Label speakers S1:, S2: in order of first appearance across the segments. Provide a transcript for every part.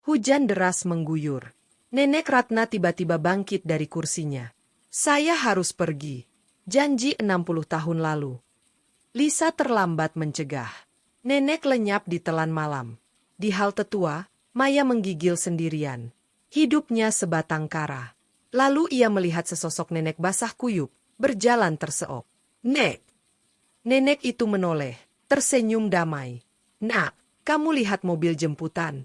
S1: Hujan deras mengguyur. Nenek Ratna tiba-tiba bangkit dari kursinya. Saya harus pergi. Janji 60 tahun lalu. Lisa terlambat mencegah. Nenek lenyap di telan malam. Di halte tua, Maya menggigil sendirian. Hidupnya sebatang kara. Lalu ia melihat sesosok nenek basah kuyup, berjalan terseok. Nek! Nenek itu menoleh, tersenyum damai. Nak, kamu lihat mobil jemputan.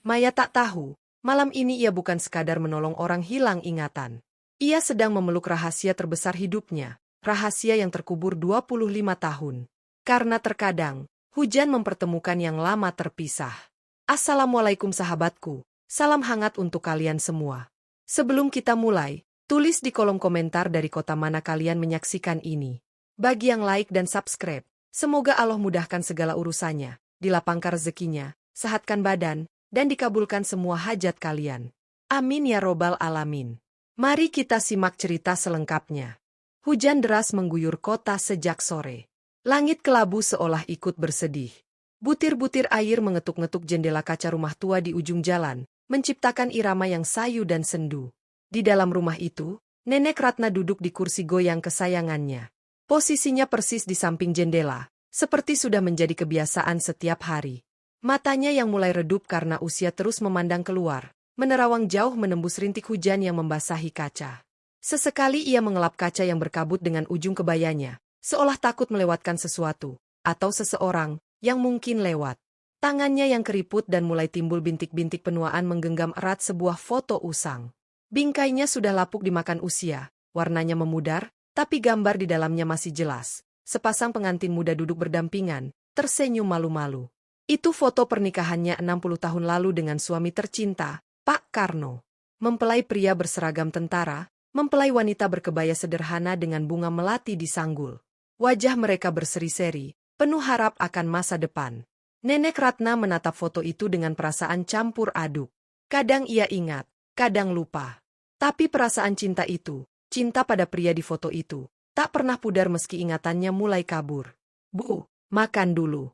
S1: Maya tak tahu, malam ini ia bukan sekadar menolong orang hilang ingatan. Ia sedang memeluk rahasia terbesar hidupnya, rahasia yang terkubur 25 tahun. Karena terkadang, hujan mempertemukan yang lama terpisah. Assalamualaikum sahabatku, salam hangat untuk kalian semua. Sebelum kita mulai, tulis di kolom komentar dari kota mana kalian menyaksikan ini. Bagi yang like dan subscribe, semoga Allah mudahkan segala urusannya, dilapangkan rezekinya, sehatkan badan, dan dikabulkan semua hajat kalian. Amin ya robbal alamin. Mari kita simak cerita selengkapnya. Hujan deras mengguyur kota sejak sore. Langit kelabu seolah ikut bersedih. Butir-butir air mengetuk-ngetuk jendela kaca rumah tua di ujung jalan, menciptakan irama yang sayu dan sendu. Di dalam rumah itu, Nenek Ratna duduk di kursi goyang kesayangannya. Posisinya persis di samping jendela, seperti sudah menjadi kebiasaan setiap hari. Matanya yang mulai redup karena usia terus memandang keluar, menerawang jauh menembus rintik hujan yang membasahi kaca. Sesekali ia mengelap kaca yang berkabut dengan ujung kebayanya, seolah takut melewatkan sesuatu, atau seseorang, yang mungkin lewat. Tangannya yang keriput dan mulai timbul bintik-bintik penuaan menggenggam erat sebuah foto usang. Bingkainya sudah lapuk dimakan usia, warnanya memudar, tapi gambar di dalamnya masih jelas. Sepasang pengantin muda duduk berdampingan, tersenyum malu-malu. Itu foto pernikahannya 60 tahun lalu dengan suami tercinta, Pak Karno. Mempelai pria berseragam tentara, mempelai wanita berkebaya sederhana dengan bunga melati di sanggul. Wajah mereka berseri-seri, penuh harap akan masa depan. Nenek Ratna menatap foto itu dengan perasaan campur aduk. Kadang ia ingat, kadang lupa. Tapi perasaan cinta itu, cinta pada pria di foto itu, tak pernah pudar meski ingatannya mulai kabur. Bu, makan dulu.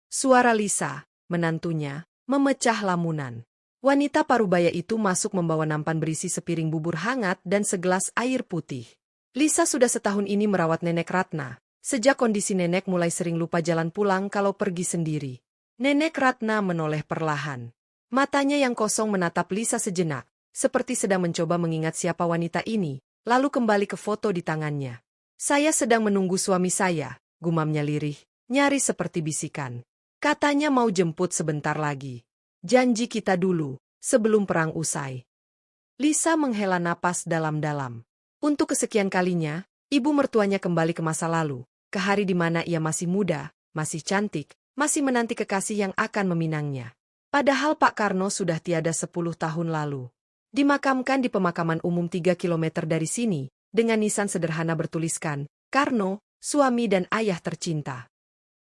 S1: Suara Lisa, menantunya, memecah lamunan. Wanita parubaya itu masuk membawa nampan berisi sepiring bubur hangat dan segelas air putih. Lisa sudah setahun ini merawat Nenek Ratna, sejak kondisi nenek mulai sering lupa jalan pulang kalau pergi sendiri. Nenek Ratna menoleh perlahan. Matanya yang kosong menatap Lisa sejenak, seperti sedang mencoba mengingat siapa wanita ini, lalu kembali ke foto di tangannya. Saya sedang menunggu suami saya, gumamnya lirih, nyaris seperti bisikan. Katanya mau jemput sebentar lagi. Janji kita dulu, sebelum perang usai. Lisa menghela napas dalam-dalam. Untuk kesekian kalinya, ibu mertuanya kembali ke masa lalu, ke hari di mana ia masih muda, masih cantik, masih menanti kekasih yang akan meminangnya. Padahal Pak Karno sudah tiada 10 tahun lalu. Dimakamkan di pemakaman umum 3 kilometer dari sini, dengan nisan sederhana bertuliskan, Karno, suami dan ayah tercinta.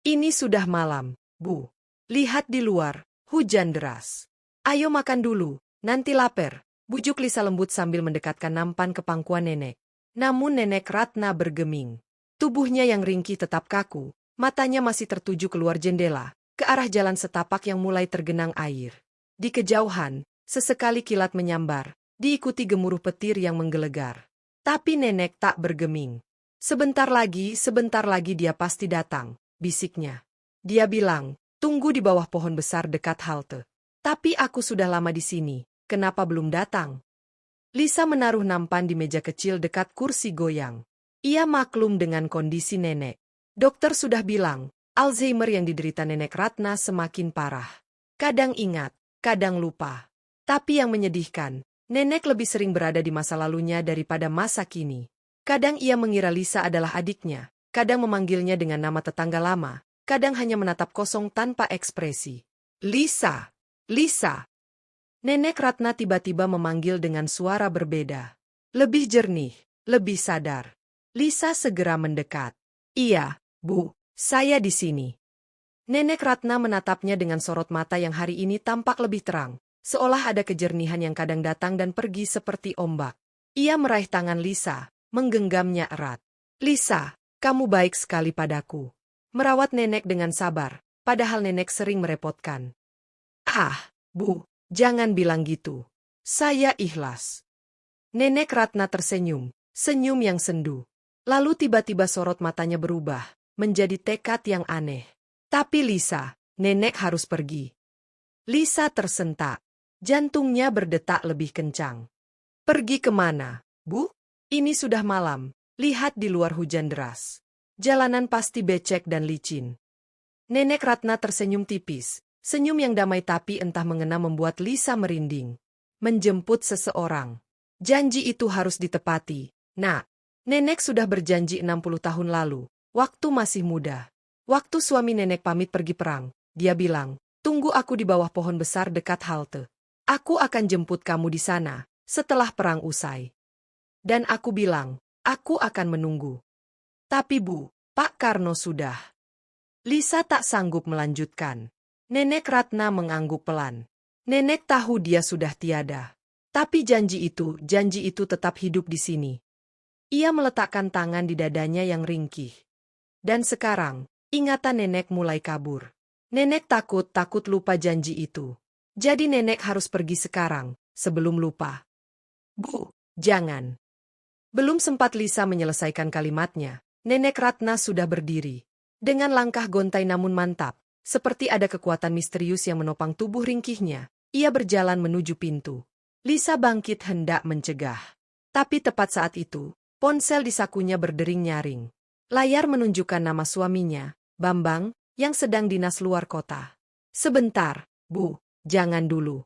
S1: Ini sudah malam. Bu, lihat di luar, hujan deras. Ayo makan dulu, nanti lapar, bujuk Lisa lembut sambil mendekatkan nampan ke pangkuan nenek. Namun Nenek Ratna bergeming. Tubuhnya yang ringkih tetap kaku, matanya masih tertuju keluar jendela, ke arah jalan setapak yang mulai tergenang air. Di kejauhan, sesekali kilat menyambar, diikuti gemuruh petir yang menggelegar. Tapi nenek tak bergeming. Sebentar lagi dia pasti datang, bisiknya. Dia bilang, tunggu di bawah pohon besar dekat halte. Tapi aku sudah lama di sini, kenapa belum datang? Lisa menaruh nampan di meja kecil dekat kursi goyang. Ia maklum dengan kondisi nenek. Dokter sudah bilang, Alzheimer yang diderita Nenek Ratna semakin parah. Kadang ingat, kadang lupa. Tapi yang menyedihkan, nenek lebih sering berada di masa lalunya daripada masa kini. Kadang ia mengira Lisa adalah adiknya, kadang memanggilnya dengan nama tetangga lama. Kadang hanya menatap kosong tanpa ekspresi. Lisa! Lisa! Nenek Ratna tiba-tiba memanggil dengan suara berbeda. Lebih jernih, lebih sadar. Lisa segera mendekat. Iya, Bu, saya di sini. Nenek Ratna menatapnya dengan sorot mata yang hari ini tampak lebih terang, seolah ada kejernihan yang kadang datang dan pergi seperti ombak. Ia meraih tangan Lisa, menggenggamnya erat. Lisa, kamu baik sekali padaku. Merawat nenek dengan sabar, padahal nenek sering merepotkan. Ah, Bu, Jangan bilang gitu. Saya ikhlas. Nenek Ratna tersenyum, senyum yang sendu. Lalu tiba-tiba sorot matanya berubah, menjadi tekad yang aneh. Tapi Lisa, nenek harus pergi. Lisa tersentak. Jantungnya berdetak lebih kencang. Pergi kemana, Bu? Ini sudah malam. Lihat di luar hujan deras. Jalanan pasti becek dan licin. Nenek Ratna tersenyum tipis. Senyum yang damai tapi entah mengena membuat Lisa merinding. Menjemput seseorang. Janji itu harus ditepati. Nak, nenek sudah berjanji 60 tahun lalu. Waktu masih muda. Waktu suami nenek pamit pergi perang, dia bilang, tunggu aku di bawah pohon besar dekat halte. Aku akan jemput kamu di sana, setelah perang usai. Dan aku bilang, aku akan menunggu. Tapi Bu, Pak Karno sudah. Lisa tak sanggup melanjutkan. Nenek Ratna mengangguk pelan. Nenek tahu dia sudah tiada. Tapi janji itu tetap hidup di sini. Ia meletakkan tangan di dadanya yang ringkih. Dan sekarang, ingatan nenek mulai kabur. Nenek takut lupa janji itu. Jadi nenek harus pergi sekarang, sebelum lupa. Bu, jangan. Belum sempat Lisa menyelesaikan kalimatnya, nenek Ratna sudah berdiri. Dengan langkah gontai namun mantap, seperti ada kekuatan misterius yang menopang tubuh ringkihnya, ia berjalan menuju pintu. Lisa bangkit hendak mencegah. Tapi tepat saat itu, ponsel di sakunya berdering nyaring. Layar menunjukkan nama suaminya, Bambang, yang sedang dinas luar kota. Sebentar, Bu, jangan dulu.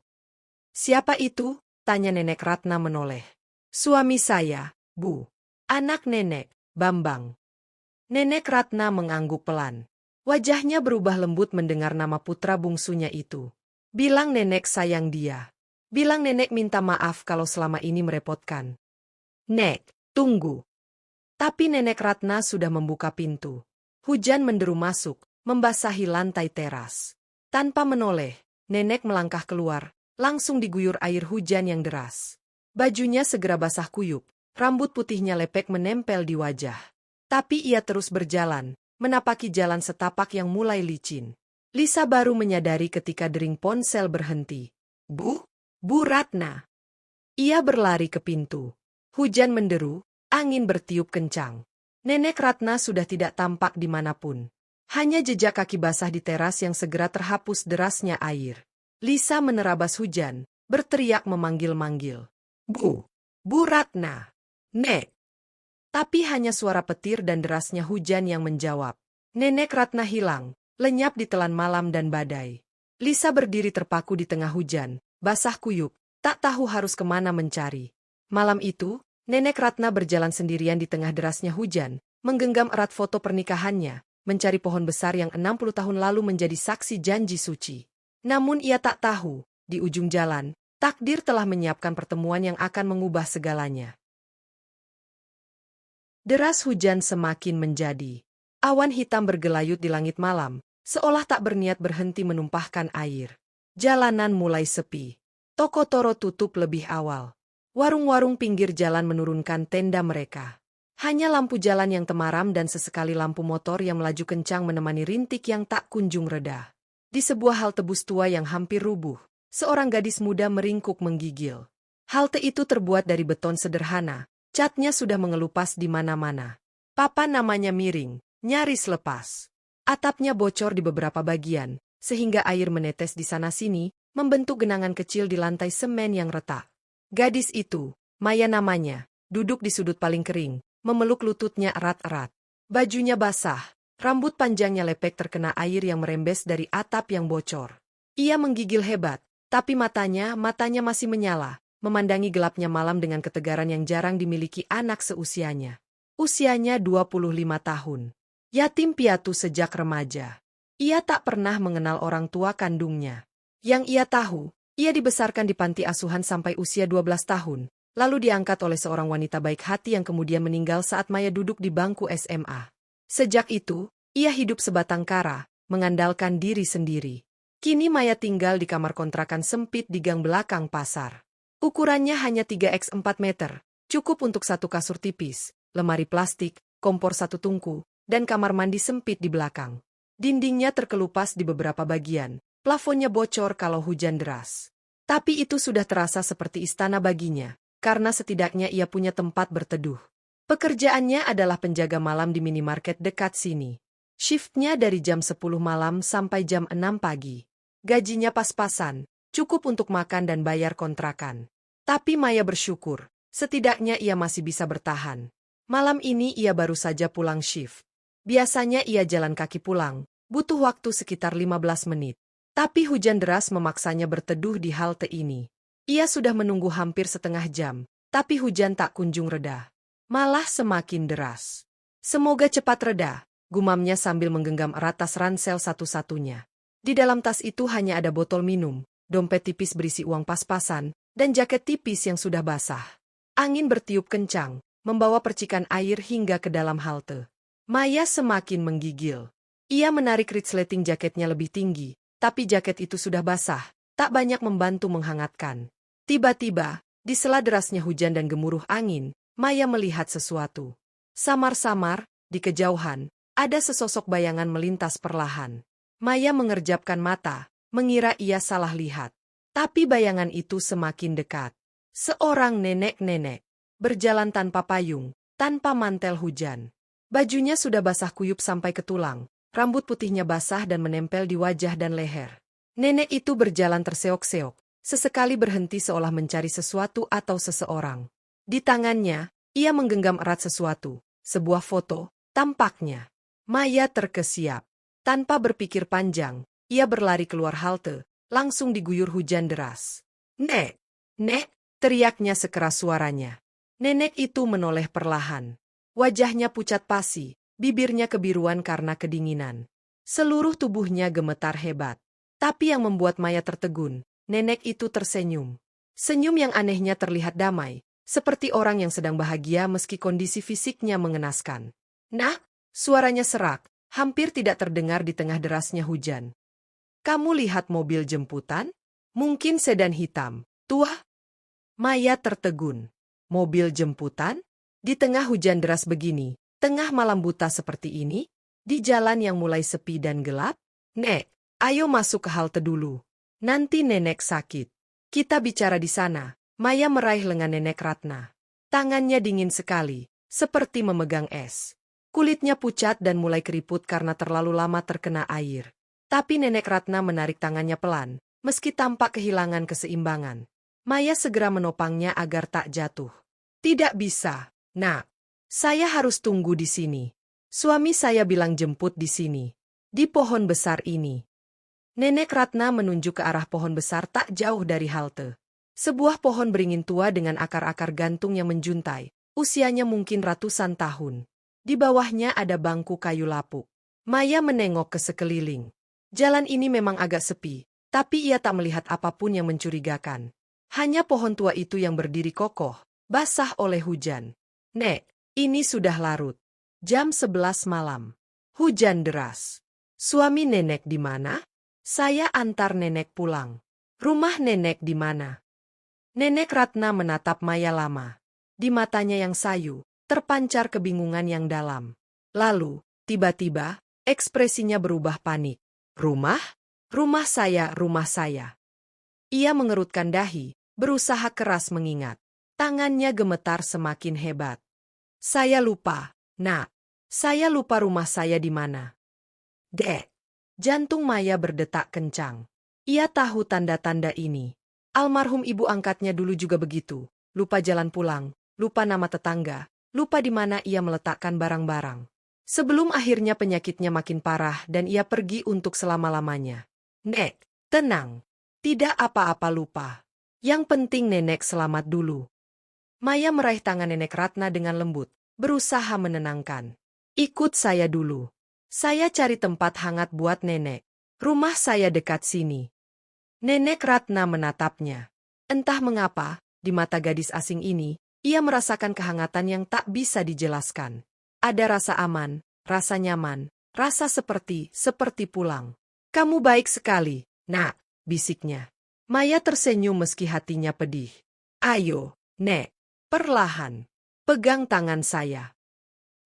S1: Siapa itu? Tanya nenek Ratna menoleh. Suami saya, Bu. Anak nenek, Bambang. Nenek Ratna mengangguk pelan. Wajahnya berubah lembut mendengar nama putra bungsunya itu. Bilang nenek sayang dia. Bilang nenek minta maaf kalau selama ini merepotkan. Nek, tunggu. Tapi nenek Ratna sudah membuka pintu. Hujan menderu masuk, membasahi lantai teras. Tanpa menoleh, nenek melangkah keluar, langsung diguyur air hujan yang deras. Bajunya segera basah kuyup, rambut putihnya lepek menempel di wajah. Tapi ia terus berjalan, menapaki jalan setapak yang mulai licin. Lisa baru menyadari ketika dering ponsel berhenti. Bu Ratna. Ia berlari ke pintu. Hujan menderu, angin bertiup kencang. Nenek Ratna sudah tidak tampak dimanapun. Hanya jejak kaki basah di teras yang segera terhapus derasnya air. Lisa menerabas hujan, berteriak memanggil-manggil. Bu Ratna. Nek. Tapi hanya suara petir dan derasnya hujan yang menjawab. Nenek Ratna hilang, lenyap di telan malam dan badai. Lisa berdiri terpaku di tengah hujan, basah kuyup, tak tahu harus kemana mencari. Malam itu, nenek Ratna berjalan sendirian di tengah derasnya hujan, menggenggam erat foto pernikahannya, mencari pohon besar yang 60 tahun lalu menjadi saksi janji suci. Namun ia tak tahu, di ujung jalan, takdir telah menyiapkan pertemuan yang akan mengubah segalanya. Deras hujan semakin menjadi. Awan hitam bergelayut di langit malam, seolah tak berniat berhenti menumpahkan air. Jalanan mulai sepi. Toko toro tutup lebih awal. Warung-warung pinggir jalan menurunkan tenda mereka. Hanya lampu jalan yang temaram dan sesekali lampu motor yang melaju kencang menemani rintik yang tak kunjung reda. Di sebuah halte bus tua yang hampir rubuh, seorang gadis muda meringkuk menggigil. Halte itu terbuat dari beton sederhana. Catnya sudah mengelupas di mana-mana. Papan namanya miring, nyaris lepas. Atapnya bocor di beberapa bagian, sehingga air menetes di sana-sini, membentuk genangan kecil di lantai semen yang retak. Gadis itu, Maya namanya, duduk di sudut paling kering, memeluk lututnya erat-erat. Bajunya basah, rambut panjangnya lepek terkena air yang merembes dari atap yang bocor. Ia menggigil hebat, tapi matanya masih menyala. Memandangi gelapnya malam dengan ketegaran yang jarang dimiliki anak seusianya. Usianya 25 tahun. Yatim piatu sejak remaja. Ia tak pernah mengenal orang tua kandungnya. Yang ia tahu, ia dibesarkan di panti asuhan sampai usia 12 tahun, lalu diangkat oleh seorang wanita baik hati yang kemudian meninggal saat Maya duduk di bangku SMA. Sejak itu, ia hidup sebatang kara, mengandalkan diri sendiri. Kini Maya tinggal di kamar kontrakan sempit di gang belakang pasar. Ukurannya hanya 3x4 meter, cukup untuk satu kasur tipis, lemari plastik, kompor satu tungku, dan kamar mandi sempit di belakang. Dindingnya terkelupas di beberapa bagian, plafonnya bocor kalau hujan deras. Tapi itu sudah terasa seperti istana baginya, karena setidaknya ia punya tempat berteduh. Pekerjaannya adalah penjaga malam di minimarket dekat sini. Shiftnya dari jam 10 malam sampai jam 6 pagi. Gajinya pas-pasan, cukup untuk makan dan bayar kontrakan. Tapi Maya bersyukur, setidaknya ia masih bisa bertahan. Malam ini ia baru saja pulang shift. Biasanya ia jalan kaki pulang, butuh waktu sekitar 15 menit. Tapi hujan deras memaksanya berteduh di halte ini. Ia sudah menunggu hampir setengah jam, tapi hujan tak kunjung reda. Malah semakin deras. Semoga cepat reda, gumamnya sambil menggenggam erat tas ransel satu-satunya. Di dalam tas itu hanya ada botol minum, dompet tipis berisi uang pas-pasan, dan jaket tipis yang sudah basah. Angin bertiup kencang, membawa percikan air hingga ke dalam halte. Maya semakin menggigil. Ia menarik resleting jaketnya lebih tinggi, tapi jaket itu sudah basah, tak banyak membantu menghangatkan. Tiba-tiba, di sela derasnya hujan dan gemuruh angin, Maya melihat sesuatu. Samar-samar, di kejauhan, ada sesosok bayangan melintas perlahan. Maya mengerjapkan mata, mengira ia salah lihat. Tapi bayangan itu semakin dekat. Seorang nenek-nenek, berjalan tanpa payung, tanpa mantel hujan. Bajunya sudah basah kuyup sampai ke tulang, rambut putihnya basah dan menempel di wajah dan leher. Nenek itu berjalan terseok-seok, sesekali berhenti seolah mencari sesuatu atau seseorang. Di tangannya, ia menggenggam erat sesuatu, sebuah foto, tampaknya. Maya terkesiap. Tanpa berpikir panjang, ia berlari keluar halte, langsung diguyur hujan deras. "Nek! Nek!" teriaknya sekeras suaranya. Nenek itu menoleh perlahan. Wajahnya pucat pasi, bibirnya kebiruan karena kedinginan. Seluruh tubuhnya gemetar hebat. Tapi yang membuat Maya tertegun, nenek itu tersenyum. Senyum yang anehnya terlihat damai, seperti orang yang sedang bahagia meski kondisi fisiknya mengenaskan. "Nak!" suaranya serak, hampir tidak terdengar di tengah derasnya hujan. "Kamu lihat mobil jemputan? Mungkin sedan hitam, tua?" Maya tertegun. Mobil jemputan? Di tengah hujan deras begini, tengah malam buta seperti ini? Di jalan yang mulai sepi dan gelap? "Nek, ayo masuk ke halte dulu. Nanti nenek sakit. Kita bicara di sana." Maya meraih lengan nenek Ratna. Tangannya dingin sekali, seperti memegang es. Kulitnya pucat dan mulai keriput karena terlalu lama terkena air. Tapi nenek Ratna menarik tangannya pelan, meski tampak kehilangan keseimbangan. Maya segera menopangnya agar tak jatuh. "Tidak bisa, Nak. Saya harus tunggu di sini. Suami saya bilang jemput di sini. Di pohon besar ini." Nenek Ratna menunjuk ke arah pohon besar tak jauh dari halte. Sebuah pohon beringin tua dengan akar-akar gantung yang menjuntai, usianya mungkin ratusan tahun. Di bawahnya ada bangku kayu lapuk. Maya menengok ke sekeliling. Jalan ini memang agak sepi, tapi ia tak melihat apapun yang mencurigakan. Hanya pohon tua itu yang berdiri kokoh, basah oleh hujan. "Nek, ini sudah larut. Jam 11 malam. Hujan deras. Suami nenek di mana? Saya antar nenek pulang. Rumah nenek di mana?" Nenek Ratna menatap Maya lama. Di matanya yang sayu, terpancar kebingungan yang dalam. Lalu, tiba-tiba, ekspresinya berubah panik. "Rumah? Rumah saya, rumah saya." Ia mengerutkan dahi, berusaha keras mengingat. Tangannya gemetar semakin hebat. "Saya lupa, Nak. Saya lupa rumah saya di mana." "Dek." Jantung Maya berdetak kencang. Ia tahu tanda-tanda ini. Almarhum ibu angkatnya dulu juga begitu. Lupa jalan pulang, lupa nama tetangga, lupa di mana ia meletakkan barang-barang. Sebelum akhirnya penyakitnya makin parah dan ia pergi untuk selama-lamanya. "Nek, tenang. Tidak apa-apa lupa. Yang penting nenek selamat dulu." Maya meraih tangan nenek Ratna dengan lembut, berusaha menenangkan. "Ikut saya dulu. Saya cari tempat hangat buat nenek. Rumah saya dekat sini." Nenek Ratna menatapnya. Entah mengapa, di mata gadis asing ini, ia merasakan kehangatan yang tak bisa dijelaskan. Ada rasa aman, rasa nyaman, rasa seperti pulang. "Kamu baik sekali, Nak," bisiknya. Maya tersenyum meski hatinya pedih. "Ayo, Nek, perlahan. Pegang tangan saya."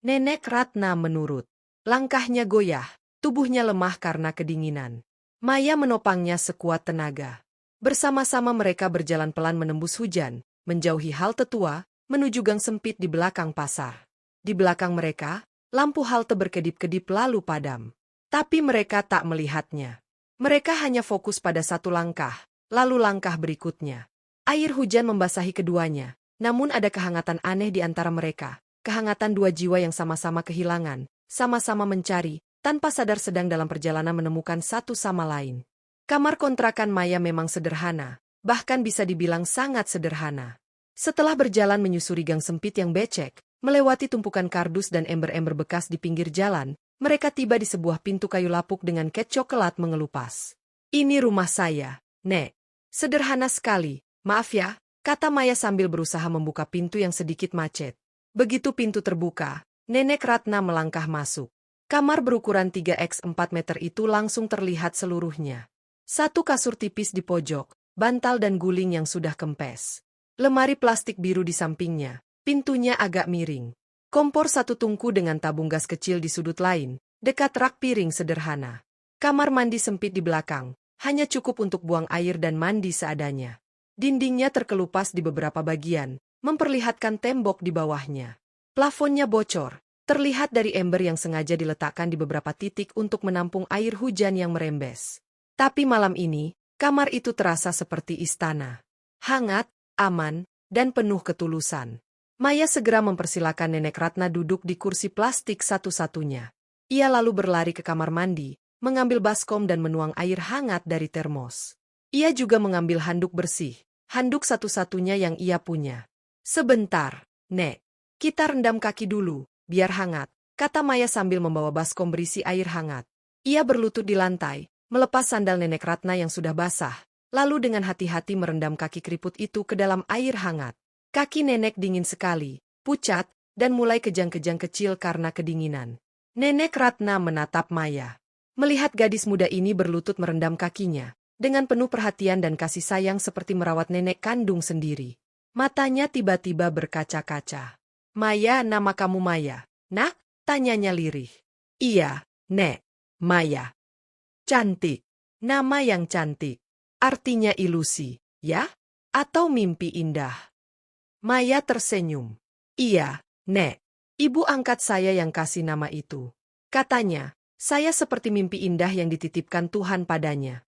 S1: Nenek Ratna menurut. Langkahnya goyah, tubuhnya lemah karena kedinginan. Maya menopangnya sekuat tenaga. Bersama-sama mereka berjalan pelan menembus hujan, menjauhi halte tua, menuju gang sempit di belakang pasar. Di belakang mereka, lampu halte berkedip-kedip lalu padam. Tapi mereka tak melihatnya. Mereka hanya fokus pada satu langkah, lalu langkah berikutnya. Air hujan membasahi keduanya, namun ada kehangatan aneh di antara mereka. Kehangatan dua jiwa yang sama-sama kehilangan, sama-sama mencari, tanpa sadar sedang dalam perjalanan menemukan satu sama lain. Kamar kontrakan Maya memang sederhana, bahkan bisa dibilang sangat sederhana. Setelah berjalan menyusuri gang sempit yang becek, melewati tumpukan kardus dan ember-ember bekas di pinggir jalan, mereka tiba di sebuah pintu kayu lapuk dengan cat coklat mengelupas. "Ini rumah saya, Nek." "Sederhana sekali, maaf ya," kata Maya sambil berusaha membuka pintu yang sedikit macet. Begitu pintu terbuka, Nenek Ratna melangkah masuk. Kamar berukuran 3x4 meter itu langsung terlihat seluruhnya. Satu kasur tipis di pojok, bantal dan guling yang sudah kempes. Lemari plastik biru di sampingnya, pintunya agak miring. Kompor satu tungku dengan tabung gas kecil di sudut lain, dekat rak piring sederhana. Kamar mandi sempit di belakang, hanya cukup untuk buang air dan mandi seadanya. Dindingnya terkelupas di beberapa bagian, memperlihatkan tembok di bawahnya. Plafonnya bocor, terlihat dari ember yang sengaja diletakkan di beberapa titik untuk menampung air hujan yang merembes. Tapi malam ini, kamar itu terasa seperti istana. Hangat, aman, dan penuh ketulusan. Maya segera mempersilakan Nenek Ratna duduk di kursi plastik satu-satunya. Ia lalu berlari ke kamar mandi, mengambil baskom dan menuang air hangat dari termos. Ia juga mengambil handuk bersih, handuk satu-satunya yang ia punya. "Sebentar, Nek. Kita rendam kaki dulu, biar hangat," kata Maya sambil membawa baskom berisi air hangat. Ia berlutut di lantai, melepas sandal Nenek Ratna yang sudah basah, lalu dengan hati-hati merendam kaki keriput itu ke dalam air hangat. Kaki nenek dingin sekali, pucat, dan mulai kejang-kejang kecil karena kedinginan. Nenek Ratna menatap Maya. Melihat gadis muda ini berlutut merendam kakinya, dengan penuh perhatian dan kasih sayang seperti merawat nenek kandung sendiri. Matanya tiba-tiba berkaca-kaca. "Maya, nama kamu Maya, nak?" tanyanya lirih. "Iya, Nek, Maya." "Cantik. Nama yang cantik. Artinya ilusi, ya? Atau mimpi indah?" Maya tersenyum. "Iya, Nek. Ibu angkat saya yang kasih nama itu. Katanya, saya seperti mimpi indah yang dititipkan Tuhan padanya."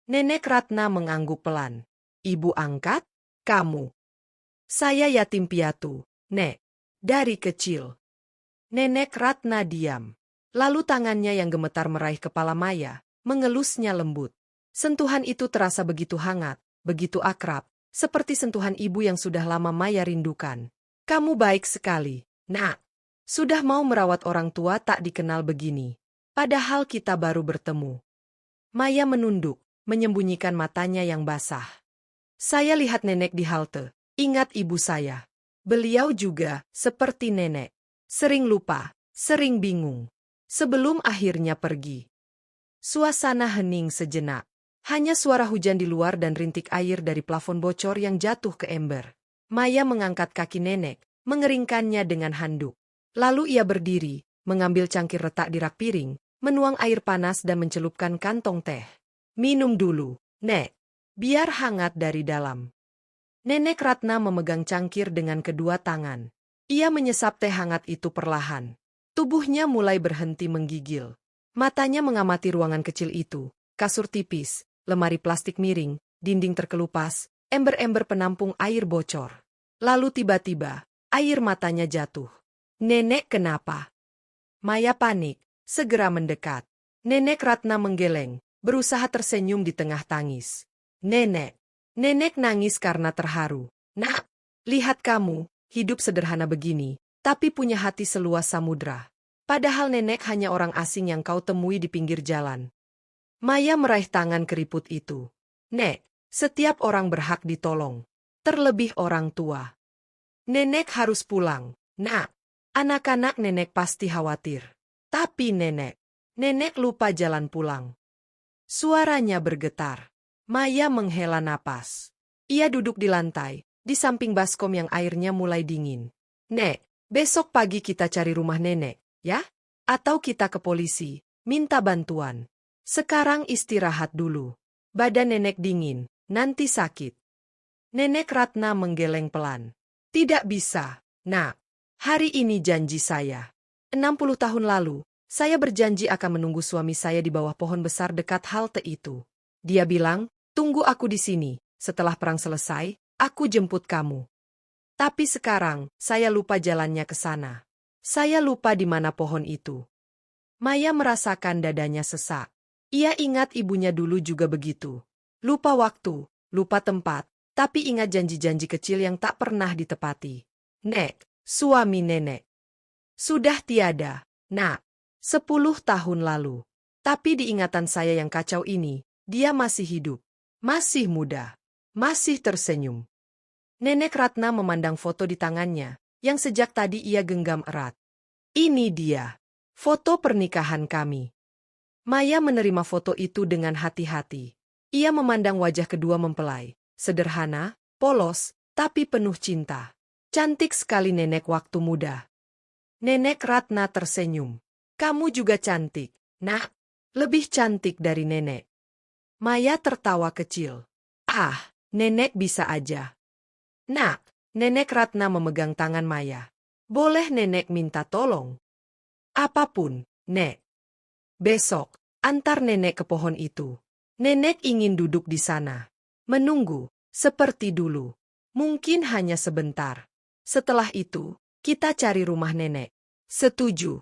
S1: Nenek Ratna mengangguk pelan. "Ibu angkat? Kamu?" "Saya yatim piatu, Nek. Dari kecil." Nenek Ratna diam. Lalu tangannya yang gemetar meraih kepala Maya, mengelusnya lembut. Sentuhan itu terasa begitu hangat, begitu akrab, seperti sentuhan ibu yang sudah lama Maya rindukan. "Kamu baik sekali, Nak. Sudah mau merawat orang tua tak dikenal begini. Padahal kita baru bertemu." Maya menunduk, menyembunyikan matanya yang basah. "Saya lihat nenek di halte, ingat ibu saya. Beliau juga, seperti nenek. Sering lupa, sering bingung. Sebelum akhirnya pergi." Suasana hening sejenak. Hanya suara hujan di luar dan rintik air dari plafon bocor yang jatuh ke ember. Maya mengangkat kaki nenek, mengeringkannya dengan handuk. Lalu ia berdiri, mengambil cangkir retak di rak piring, menuang air panas dan mencelupkan kantong teh. "Minum dulu, Nek. Biar hangat dari dalam." Nenek Ratna memegang cangkir dengan kedua tangan. Ia menyesap teh hangat itu perlahan. Tubuhnya mulai berhenti menggigil. Matanya mengamati ruangan kecil itu, kasur tipis, lemari plastik miring, dinding terkelupas, ember-ember penampung air bocor. Lalu tiba-tiba, air matanya jatuh. "Nenek kenapa?" Maya panik, segera mendekat. Nenek Ratna menggeleng, berusaha tersenyum di tengah tangis. "Nenek." Nenek nangis karena terharu. "Nak, lihat kamu, hidup sederhana begini, tapi punya hati seluas samudra. Padahal nenek hanya orang asing yang kau temui di pinggir jalan." Maya meraih tangan keriput itu. "Nek, setiap orang berhak ditolong. Terlebih orang tua. Nenek harus pulang, Nak. Anak-anak nenek pasti khawatir. Tapi nenek lupa jalan pulang." Suaranya bergetar. Maya menghela napas. Ia duduk di lantai, di samping baskom yang airnya mulai dingin. "Nek, besok pagi kita cari rumah nenek, ya? Atau kita ke polisi, minta bantuan. Sekarang istirahat dulu." Badan nenek dingin, nanti sakit. Nenek Ratna menggeleng pelan. Tidak bisa, Nak. Hari ini janji saya. 60 tahun lalu, saya berjanji akan menunggu suami saya di bawah pohon besar dekat halte itu. Dia bilang, tunggu aku di sini, setelah perang selesai, aku jemput kamu. Tapi sekarang, saya lupa jalannya ke sana. Saya lupa di mana pohon itu. Maya merasakan dadanya sesak. Ia ingat ibunya dulu juga begitu. Lupa waktu, lupa tempat, tapi ingat janji-janji kecil yang tak pernah ditepati. Nek, suami nenek. Sudah tiada, Nak. 10 tahun lalu. Tapi di ingatan saya yang kacau ini, dia masih hidup. Masih muda. Masih tersenyum. Nenek Ratna memandang foto di tangannya, yang sejak tadi ia genggam erat. Ini dia. Foto pernikahan kami. Maya menerima foto itu dengan hati-hati. Ia memandang wajah kedua mempelai. Sederhana, polos, tapi penuh cinta. Cantik sekali nenek waktu muda. Nenek Ratna tersenyum. Kamu juga cantik, Nak. Lebih cantik dari nenek. Maya tertawa kecil. Ah, nenek bisa aja. Nak, nenek Ratna memegang tangan Maya. Boleh nenek minta tolong? Apapun, Nek. Besok, antar nenek ke pohon itu. Nenek ingin duduk di sana. Menunggu, seperti dulu. Mungkin hanya sebentar. Setelah itu, kita cari rumah nenek. Setuju.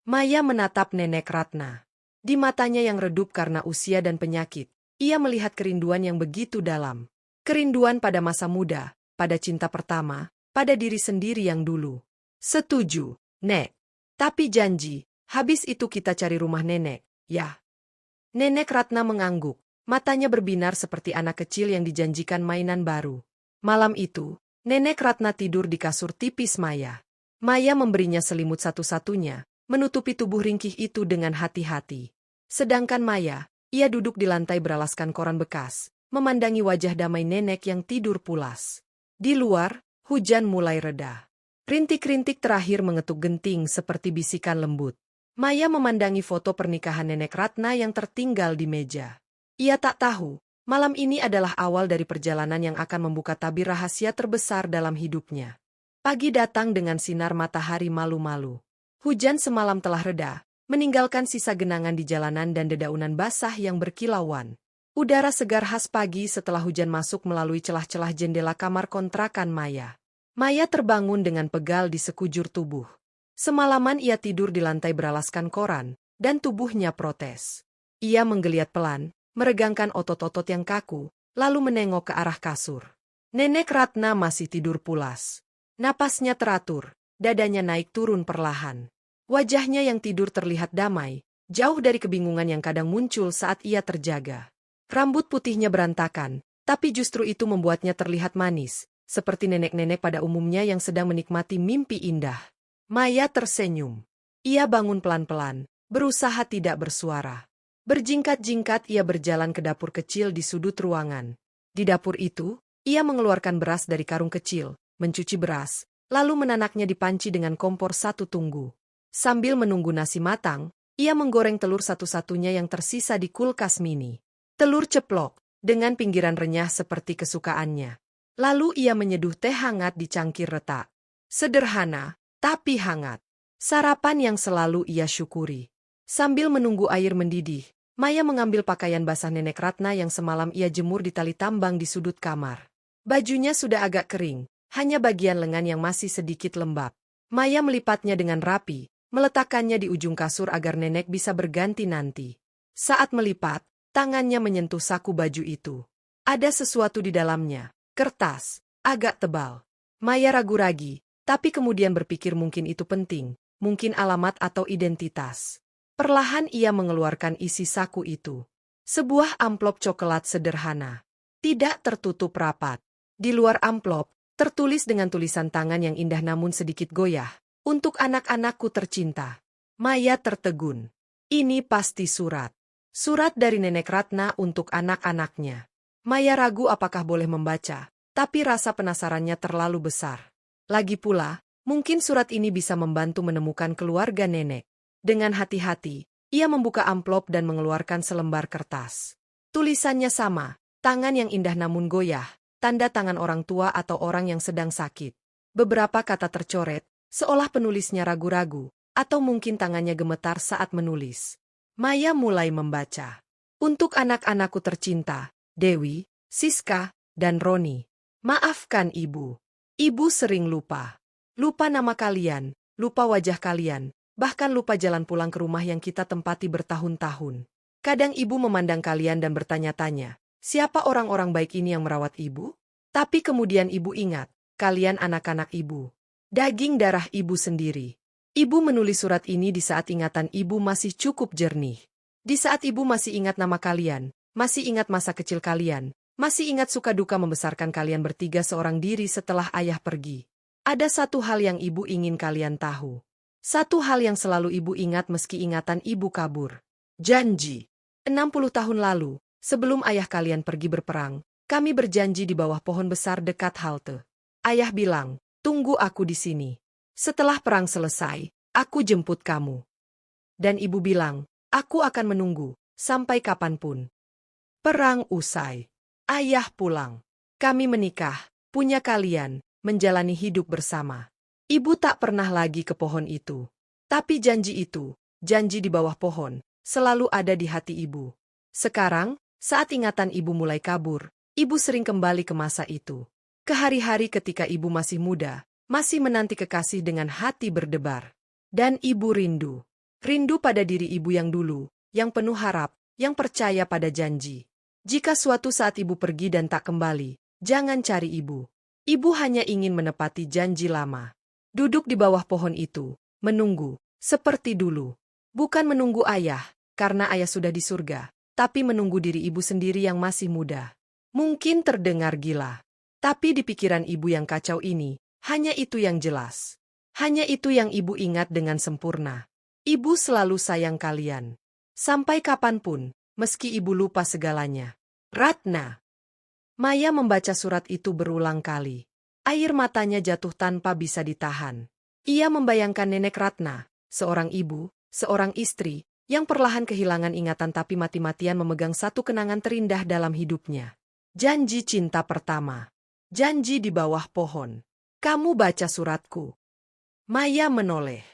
S1: Maya menatap nenek Ratna. Di matanya yang redup karena usia dan penyakit, ia melihat kerinduan yang begitu dalam. Kerinduan pada masa muda, pada cinta pertama, pada diri sendiri yang dulu. Setuju, Nek. Tapi janji, habis itu kita cari rumah nenek, ya. Nenek Ratna mengangguk, matanya berbinar seperti anak kecil yang dijanjikan mainan baru. Malam itu, nenek Ratna tidur di kasur tipis Maya. Maya memberinya selimut satu-satunya, menutupi tubuh ringkih itu dengan hati-hati. Sedangkan Maya, ia duduk di lantai beralaskan koran bekas, memandangi wajah damai nenek yang tidur pulas. Di luar, hujan mulai reda. Rintik-rintik terakhir mengetuk genting seperti bisikan lembut. Maya memandangi foto pernikahan nenek Ratna yang tertinggal di meja. Ia tak tahu, malam ini adalah awal dari perjalanan yang akan membuka tabir rahasia terbesar dalam hidupnya. Pagi datang dengan sinar matahari malu-malu. Hujan semalam telah reda, meninggalkan sisa genangan di jalanan dan dedaunan basah yang berkilauan. Udara segar khas pagi setelah hujan masuk melalui celah-celah jendela kamar kontrakan Maya. Maya terbangun dengan pegal di sekujur tubuh. Semalaman ia tidur di lantai beralaskan koran, dan tubuhnya protes. Ia menggeliat pelan, meregangkan otot-otot yang kaku, lalu menengok ke arah kasur. Nenek Ratna masih tidur pulas. Napasnya teratur, dadanya naik turun perlahan. Wajahnya yang tidur terlihat damai, jauh dari kebingungan yang kadang muncul saat ia terjaga. Rambut putihnya berantakan, tapi justru itu membuatnya terlihat manis, seperti nenek-nenek pada umumnya yang sedang menikmati mimpi indah. Maya tersenyum. Ia bangun pelan-pelan, berusaha tidak bersuara. Berjingkat-jingkat ia berjalan ke dapur kecil di sudut ruangan. Di dapur itu, ia mengeluarkan beras dari karung kecil, mencuci beras, lalu menanaknya di panci dengan kompor satu tunggu. Sambil menunggu nasi matang, ia menggoreng telur satu-satunya yang tersisa di kulkas mini. Telur ceplok, dengan pinggiran renyah seperti kesukaannya. Lalu ia menyeduh teh hangat di cangkir retak. Sederhana, tapi hangat. Sarapan yang selalu ia syukuri. Sambil menunggu air mendidih, Maya mengambil pakaian basah nenek Ratna yang semalam ia jemur di tali tambang di sudut kamar. Bajunya sudah agak kering, hanya bagian lengan yang masih sedikit lembab. Maya melipatnya dengan rapi, meletakkannya di ujung kasur agar nenek bisa berganti nanti. Saat melipat, tangannya menyentuh saku baju itu. Ada sesuatu di dalamnya, kertas, agak tebal. Maya ragu-ragu, tapi kemudian berpikir mungkin itu penting, mungkin alamat atau identitas. Perlahan ia mengeluarkan isi saku itu. Sebuah amplop coklat sederhana. Tidak tertutup rapat. Di luar amplop, tertulis dengan tulisan tangan yang indah namun sedikit goyah. Untuk anak-anakku tercinta. Maya tertegun. Ini pasti surat. Surat dari nenek Ratna untuk anak-anaknya. Maya ragu apakah boleh membaca, tapi rasa penasarannya terlalu besar. Lagi pula, mungkin surat ini bisa membantu menemukan keluarga nenek. Dengan hati-hati, ia membuka amplop dan mengeluarkan selembar kertas. Tulisannya sama, Tangan yang indah namun goyah, tanda tangan orang tua atau orang yang sedang sakit. Beberapa kata tercoret, seolah penulisnya ragu-ragu, atau mungkin tangannya gemetar saat menulis. Maya mulai membaca. Untuk anak-anakku tercinta, Dewi, Siska, dan Roni. Maafkan ibu. Ibu sering lupa. Lupa nama kalian, lupa wajah kalian, bahkan lupa jalan pulang ke rumah yang kita tempati bertahun-tahun. Kadang ibu memandang kalian dan bertanya-tanya, siapa orang-orang baik ini yang merawat ibu? Tapi kemudian ibu ingat, kalian anak-anak ibu. Daging darah ibu sendiri. Ibu menulis surat ini di saat ingatan ibu masih cukup jernih. Di saat ibu masih ingat nama kalian, masih ingat masa kecil kalian, masih ingat suka duka membesarkan kalian bertiga seorang diri setelah ayah pergi. Ada satu hal yang ibu ingin kalian tahu. Satu hal yang selalu ibu ingat meski ingatan ibu kabur. Janji. 60 tahun lalu, sebelum ayah kalian pergi berperang, kami berjanji di bawah pohon besar dekat halte. Ayah bilang, tunggu aku di sini. Setelah perang selesai, aku jemput kamu. Dan ibu bilang, aku akan menunggu, sampai kapanpun. Perang usai. Ayah pulang. Kami menikah, punya kalian, menjalani hidup bersama. Ibu tak pernah lagi ke pohon itu. Tapi janji itu, janji di bawah pohon, selalu ada di hati ibu. Sekarang, saat ingatan ibu mulai kabur, ibu sering kembali ke masa itu. Ke hari-hari ketika ibu masih muda, masih menanti kekasih dengan hati berdebar. Dan ibu rindu. Rindu pada diri ibu yang dulu, yang penuh harap, yang percaya pada janji. Jika suatu saat ibu pergi dan tak kembali, jangan cari ibu. Ibu hanya ingin menepati janji lama. Duduk di bawah pohon itu, menunggu, seperti dulu. Bukan menunggu ayah, karena ayah sudah di surga, tapi menunggu diri ibu sendiri yang masih muda. Mungkin terdengar gila, tapi di pikiran ibu yang kacau ini, hanya itu yang jelas. Hanya itu yang ibu ingat dengan sempurna. Ibu selalu sayang kalian. Sampai kapanpun, meski ibu lupa segalanya. Ratna. Maya membaca surat itu berulang kali. Air matanya jatuh tanpa bisa ditahan. Ia membayangkan nenek Ratna, seorang ibu, seorang istri, yang perlahan kehilangan ingatan tapi mati-matian memegang satu kenangan terindah dalam hidupnya. Janji cinta pertama. Janji di bawah pohon. Kamu baca suratku. Maya menoleh.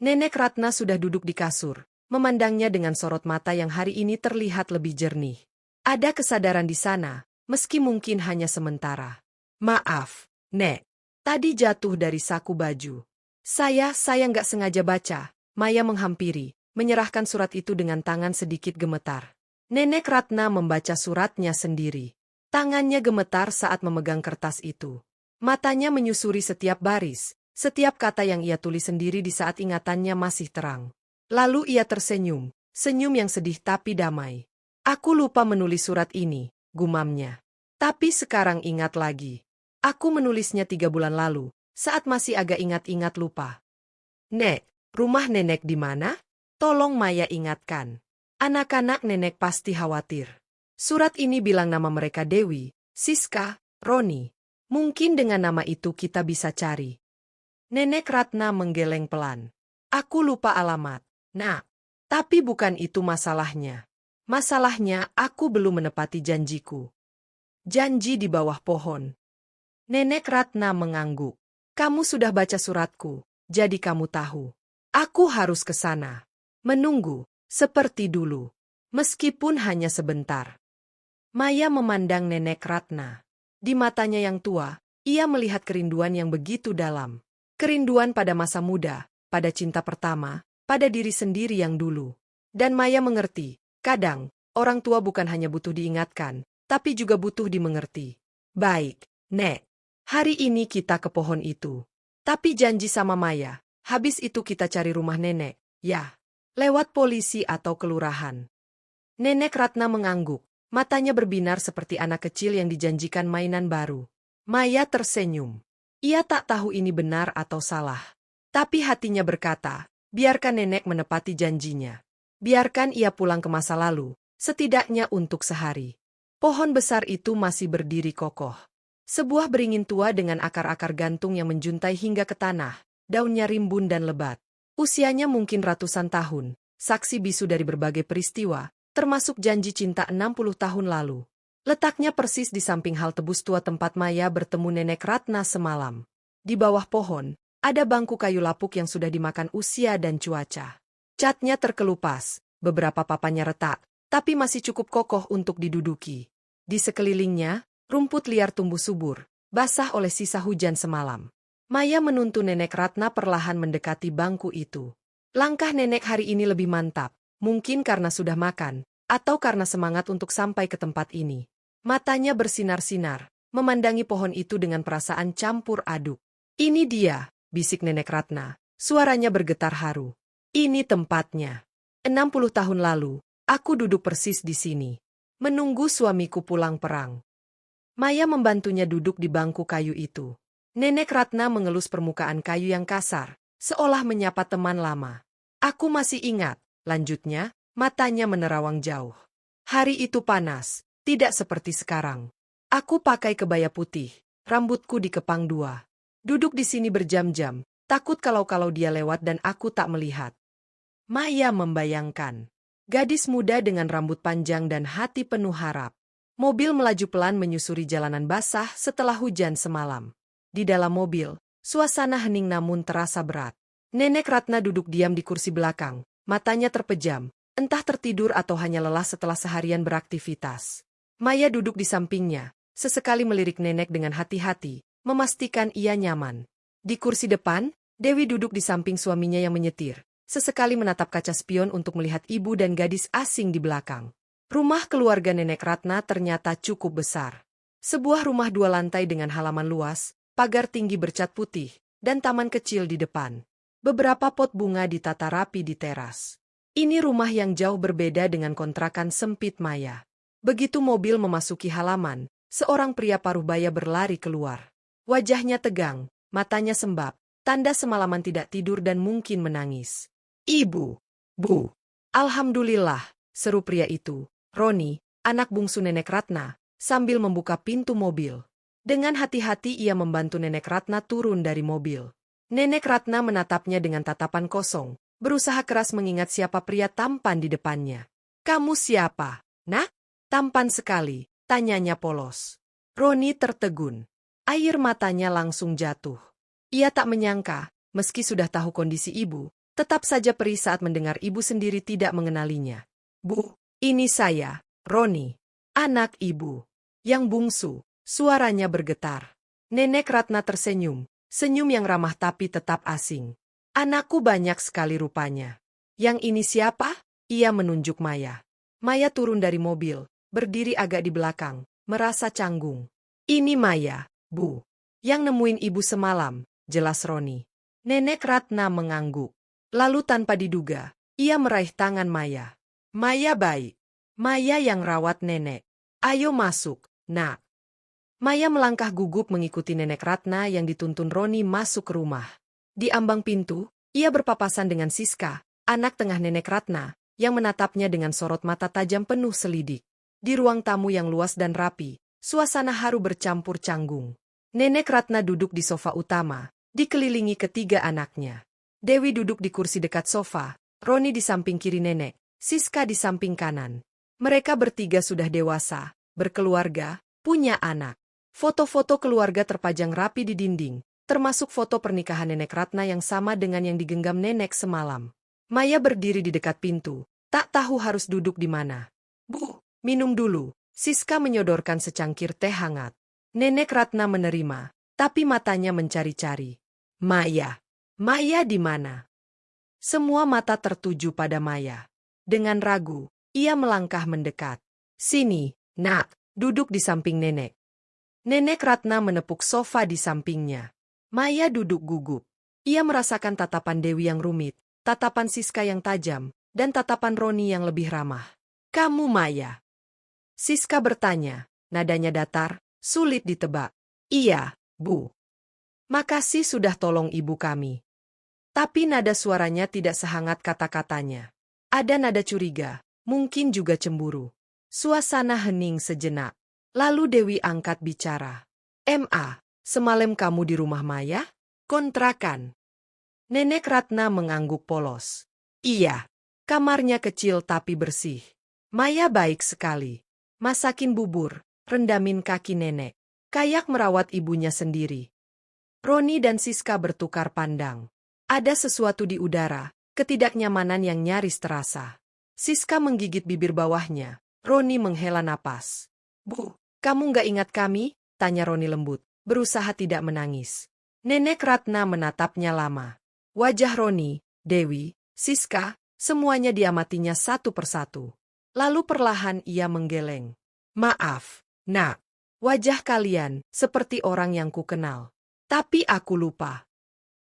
S1: Nenek Ratna sudah duduk di kasur, memandangnya dengan sorot mata yang hari ini terlihat lebih jernih. Ada kesadaran di sana, meski mungkin hanya sementara. Maaf, Nek. Tadi jatuh dari saku baju. Saya nggak sengaja baca. Maya menghampiri, menyerahkan surat itu dengan tangan sedikit gemetar. Nenek Ratna membaca suratnya sendiri. Tangannya gemetar saat memegang kertas itu. Matanya menyusuri setiap baris, setiap kata yang ia tulis sendiri di saat ingatannya masih terang. Lalu ia tersenyum, senyum yang sedih tapi damai. Aku lupa menulis surat ini, gumamnya. Tapi sekarang ingat lagi. Aku menulisnya 3 bulan lalu, saat masih agak ingat-ingat lupa. Nek, rumah nenek di mana? Tolong Maya ingatkan. Anak-anak nenek pasti khawatir. Surat ini bilang nama mereka Dewi, Siska, Roni. Mungkin dengan nama itu kita bisa cari. Nenek Ratna menggeleng pelan. Aku lupa alamat, Nak. Tapi bukan itu masalahnya. Masalahnya aku belum menepati janjiku. Janji di bawah pohon. Nenek Ratna mengangguk. Kamu sudah baca suratku, jadi kamu tahu. Aku harus ke sana. Menunggu, seperti dulu. Meskipun hanya sebentar. Maya memandang Nenek Ratna. Di matanya yang tua, ia melihat kerinduan yang begitu dalam. Kerinduan pada masa muda, pada cinta pertama, pada diri sendiri yang dulu. Dan Maya mengerti, kadang, orang tua bukan hanya butuh diingatkan, tapi juga butuh dimengerti. Baik, Nek. Hari ini kita ke pohon itu. Tapi janji sama Maya, habis itu kita cari rumah nenek, ya. Lewat polisi atau kelurahan. Nenek Ratna mengangguk, matanya berbinar seperti anak kecil yang dijanjikan mainan baru. Maya tersenyum. Ia tak tahu ini benar atau salah. Tapi hatinya berkata, biarkan nenek menepati janjinya. Biarkan ia pulang ke masa lalu, setidaknya untuk sehari. Pohon besar itu masih berdiri kokoh. Sebuah beringin tua dengan akar-akar gantung yang menjuntai hingga ke tanah, daunnya rimbun dan lebat. Usianya mungkin ratusan tahun, saksi bisu dari berbagai peristiwa, termasuk janji cinta 60 tahun lalu. Letaknya persis di samping halte bus tua tempat Maya bertemu Nenek Ratna semalam. Di bawah pohon, ada bangku kayu lapuk yang sudah dimakan usia dan cuaca. Catnya terkelupas, beberapa papannya retak, tapi masih cukup kokoh untuk diduduki. Di sekelilingnya, rumput liar tumbuh subur, basah oleh sisa hujan semalam. Maya menuntun Nenek Ratna perlahan mendekati bangku itu. Langkah nenek hari ini lebih mantap, mungkin karena sudah makan, atau karena semangat untuk sampai ke tempat ini. Matanya bersinar-sinar, memandangi pohon itu dengan perasaan campur aduk. "Ini dia," bisik Nenek Ratna. Suaranya bergetar haru. "Ini tempatnya. 60 tahun lalu, aku duduk persis di sini, menunggu suamiku pulang perang." Maya membantunya duduk di bangku kayu itu. Nenek Ratna mengelus permukaan kayu yang kasar, seolah menyapa teman lama. "Aku masih ingat," lanjutnya, matanya menerawang jauh. "Hari itu panas, tidak seperti sekarang. Aku pakai kebaya putih, rambutku dikepang dua. Duduk di sini berjam-jam, takut kalau dia lewat dan aku tak melihat." Maya membayangkan. Gadis muda dengan rambut panjang dan hati penuh harap. Mobil melaju pelan menyusuri jalanan basah setelah hujan semalam. Di dalam mobil, suasana hening namun terasa berat. Nenek Ratna duduk diam di kursi belakang, matanya terpejam, entah tertidur atau hanya lelah setelah seharian beraktivitas. Maya duduk di sampingnya, sesekali melirik nenek dengan hati-hati, memastikan ia nyaman. Di kursi depan, Dewi duduk di samping suaminya yang menyetir, sesekali menatap kaca spion untuk melihat ibu dan gadis asing di belakang. Rumah keluarga Nenek Ratna ternyata cukup besar. Sebuah rumah 2 lantai dengan halaman luas, pagar tinggi bercat putih, dan taman kecil di depan. Beberapa pot bunga ditata rapi di teras. Ini rumah yang jauh berbeda dengan kontrakan sempit Maya. Begitu mobil memasuki halaman, seorang pria paruh baya berlari keluar. Wajahnya tegang, matanya sembab, tanda semalaman tidak tidur dan mungkin menangis. "Ibu, Bu." "Alhamdulillah," seru pria itu. Roni, anak bungsu Nenek Ratna, sambil membuka pintu mobil. Dengan hati-hati ia membantu Nenek Ratna turun dari mobil. Nenek Ratna menatapnya dengan tatapan kosong, berusaha keras mengingat siapa pria tampan di depannya. "Kamu siapa, Nak?" "Tampan sekali," tanyanya polos. Roni tertegun. Air matanya langsung jatuh. Ia tak menyangka, meski sudah tahu kondisi ibu, tetap saja perih saat mendengar ibu sendiri tidak mengenalinya. "Bu, ini saya, Roni, anak ibu." Yang bungsu, suaranya bergetar. Nenek Ratna tersenyum, senyum yang ramah tapi tetap asing. "Anakku banyak sekali rupanya." "Yang ini siapa?" Ia menunjuk Maya. Maya turun dari mobil, berdiri agak di belakang, merasa canggung. "Ini Maya, Bu. Yang nemuin ibu semalam," jelas Roni. Nenek Ratna mengangguk. Lalu tanpa diduga, ia meraih tangan Maya. "Maya baik. Maya yang rawat nenek. Ayo masuk, Nak." Maya melangkah gugup mengikuti Nenek Ratna yang dituntun Roni masuk ke rumah. Di ambang pintu, ia berpapasan dengan Siska, anak tengah Nenek Ratna, yang menatapnya dengan sorot mata tajam penuh selidik. Di ruang tamu yang luas dan rapi, suasana haru bercampur canggung. Nenek Ratna duduk di sofa utama, dikelilingi ketiga anaknya. Dewi duduk di kursi dekat sofa, Roni di samping kiri nenek, Siska di samping kanan. Mereka bertiga sudah dewasa, berkeluarga, punya anak. Foto-foto keluarga terpajang rapi di dinding, termasuk foto pernikahan Nenek Ratna yang sama dengan yang digenggam nenek semalam. Maya berdiri di dekat pintu, tak tahu harus duduk di mana. "Bu, minum dulu." Siska menyodorkan secangkir teh hangat. Nenek Ratna menerima, tapi matanya mencari-cari. "Maya. Maya di mana?" Semua mata tertuju pada Maya. Dengan ragu, ia melangkah mendekat. "Sini, Nak, duduk di samping nenek." Nenek Ratna menepuk sofa di sampingnya. Maya duduk gugup. Ia merasakan tatapan Dewi yang rumit, tatapan Siska yang tajam, dan tatapan Roni yang lebih ramah. "Kamu Maya?" Siska bertanya, nadanya datar, sulit ditebak. "Iya, Bu. Makasih sudah tolong ibu kami." Tapi nada suaranya tidak sehangat kata-katanya. Ada nada curiga, mungkin juga cemburu. Suasana hening sejenak. Lalu Dewi angkat bicara. Semalam kamu di rumah Maya? Kontrakan?" Nenek Ratna mengangguk polos. "Iya. Kamarnya kecil tapi bersih. Maya baik sekali. Masakin bubur, rendamin kaki nenek. Kayak merawat ibunya sendiri. Roni dan Siska bertukar pandang. Ada sesuatu di udara, ketidaknyamanan yang nyaris terasa. Siska menggigit bibir bawahnya. Roni menghela napas. Bu, kamu nggak ingat kami? Tanya Roni lembut, berusaha tidak menangis. Nenek Ratna menatapnya lama. Wajah Roni, Dewi, Siska, semuanya diamatinya satu persatu. Lalu perlahan ia menggeleng. Maaf, nak. Wajah kalian seperti orang yang kukenal. Tapi aku lupa.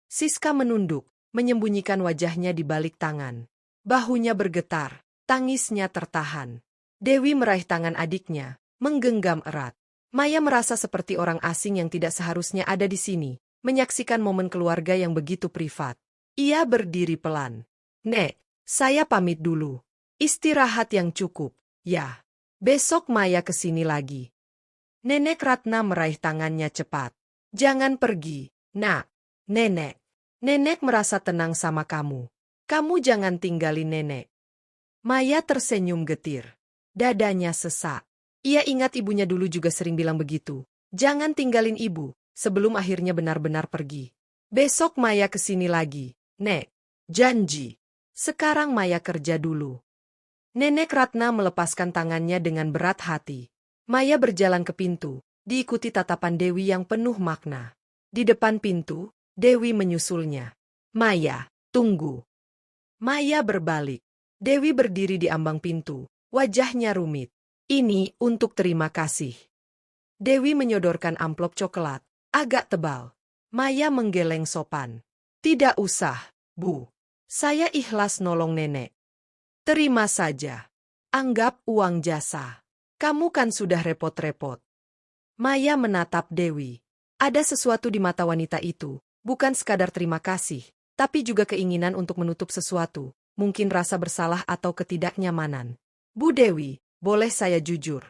S1: Siska menunduk, menyembunyikan wajahnya di balik tangan. Bahunya bergetar, tangisnya tertahan. Dewi meraih tangan adiknya, menggenggam erat. Maya merasa seperti orang asing yang tidak seharusnya ada di sini, menyaksikan momen keluarga yang begitu privat. Ia berdiri pelan. Nek, saya pamit dulu. Istirahat yang cukup, ya. Besok Maya kesini lagi. Nenek Ratna meraih tangannya cepat. Jangan pergi, nak. Nenek. Nenek merasa tenang sama kamu. Kamu jangan tinggalin nenek. Maya tersenyum getir. Dadanya sesak. Ia ingat ibunya dulu juga sering bilang begitu. Jangan tinggalin ibu, sebelum akhirnya benar-benar pergi. Besok Maya kesini lagi, Nek. Janji. Sekarang Maya kerja dulu. Nenek Ratna melepaskan tangannya dengan berat hati. Maya berjalan ke pintu, diikuti tatapan Dewi yang penuh makna. Di depan pintu, Dewi menyusulnya. Maya, tunggu. Maya berbalik. Dewi berdiri di ambang pintu, wajahnya rumit. Ini untuk terima kasih. Dewi menyodorkan amplop coklat, agak tebal. Maya menggeleng sopan. Tidak usah, Bu. Saya ikhlas nolong nenek. Terima saja. Anggap uang jasa. Kamu kan sudah repot-repot. Maya menatap Dewi. Ada sesuatu di mata wanita itu, bukan sekadar terima kasih, tapi juga keinginan untuk menutup sesuatu, mungkin rasa bersalah atau ketidaknyamanan. Bu Dewi, boleh saya jujur?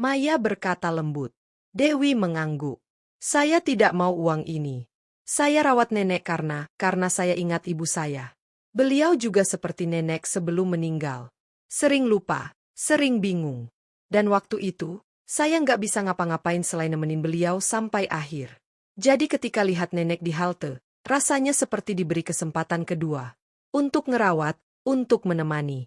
S1: Maya berkata lembut. Dewi mengangguk. Saya tidak mau uang ini. Saya rawat nenek karena saya ingat ibu saya. Beliau juga seperti nenek sebelum meninggal. Sering lupa, sering bingung. Dan waktu itu, saya nggak bisa ngapa-ngapain selain nemenin beliau sampai akhir. Jadi ketika lihat nenek di halte, rasanya seperti diberi kesempatan kedua. Untuk ngerawat, untuk menemani.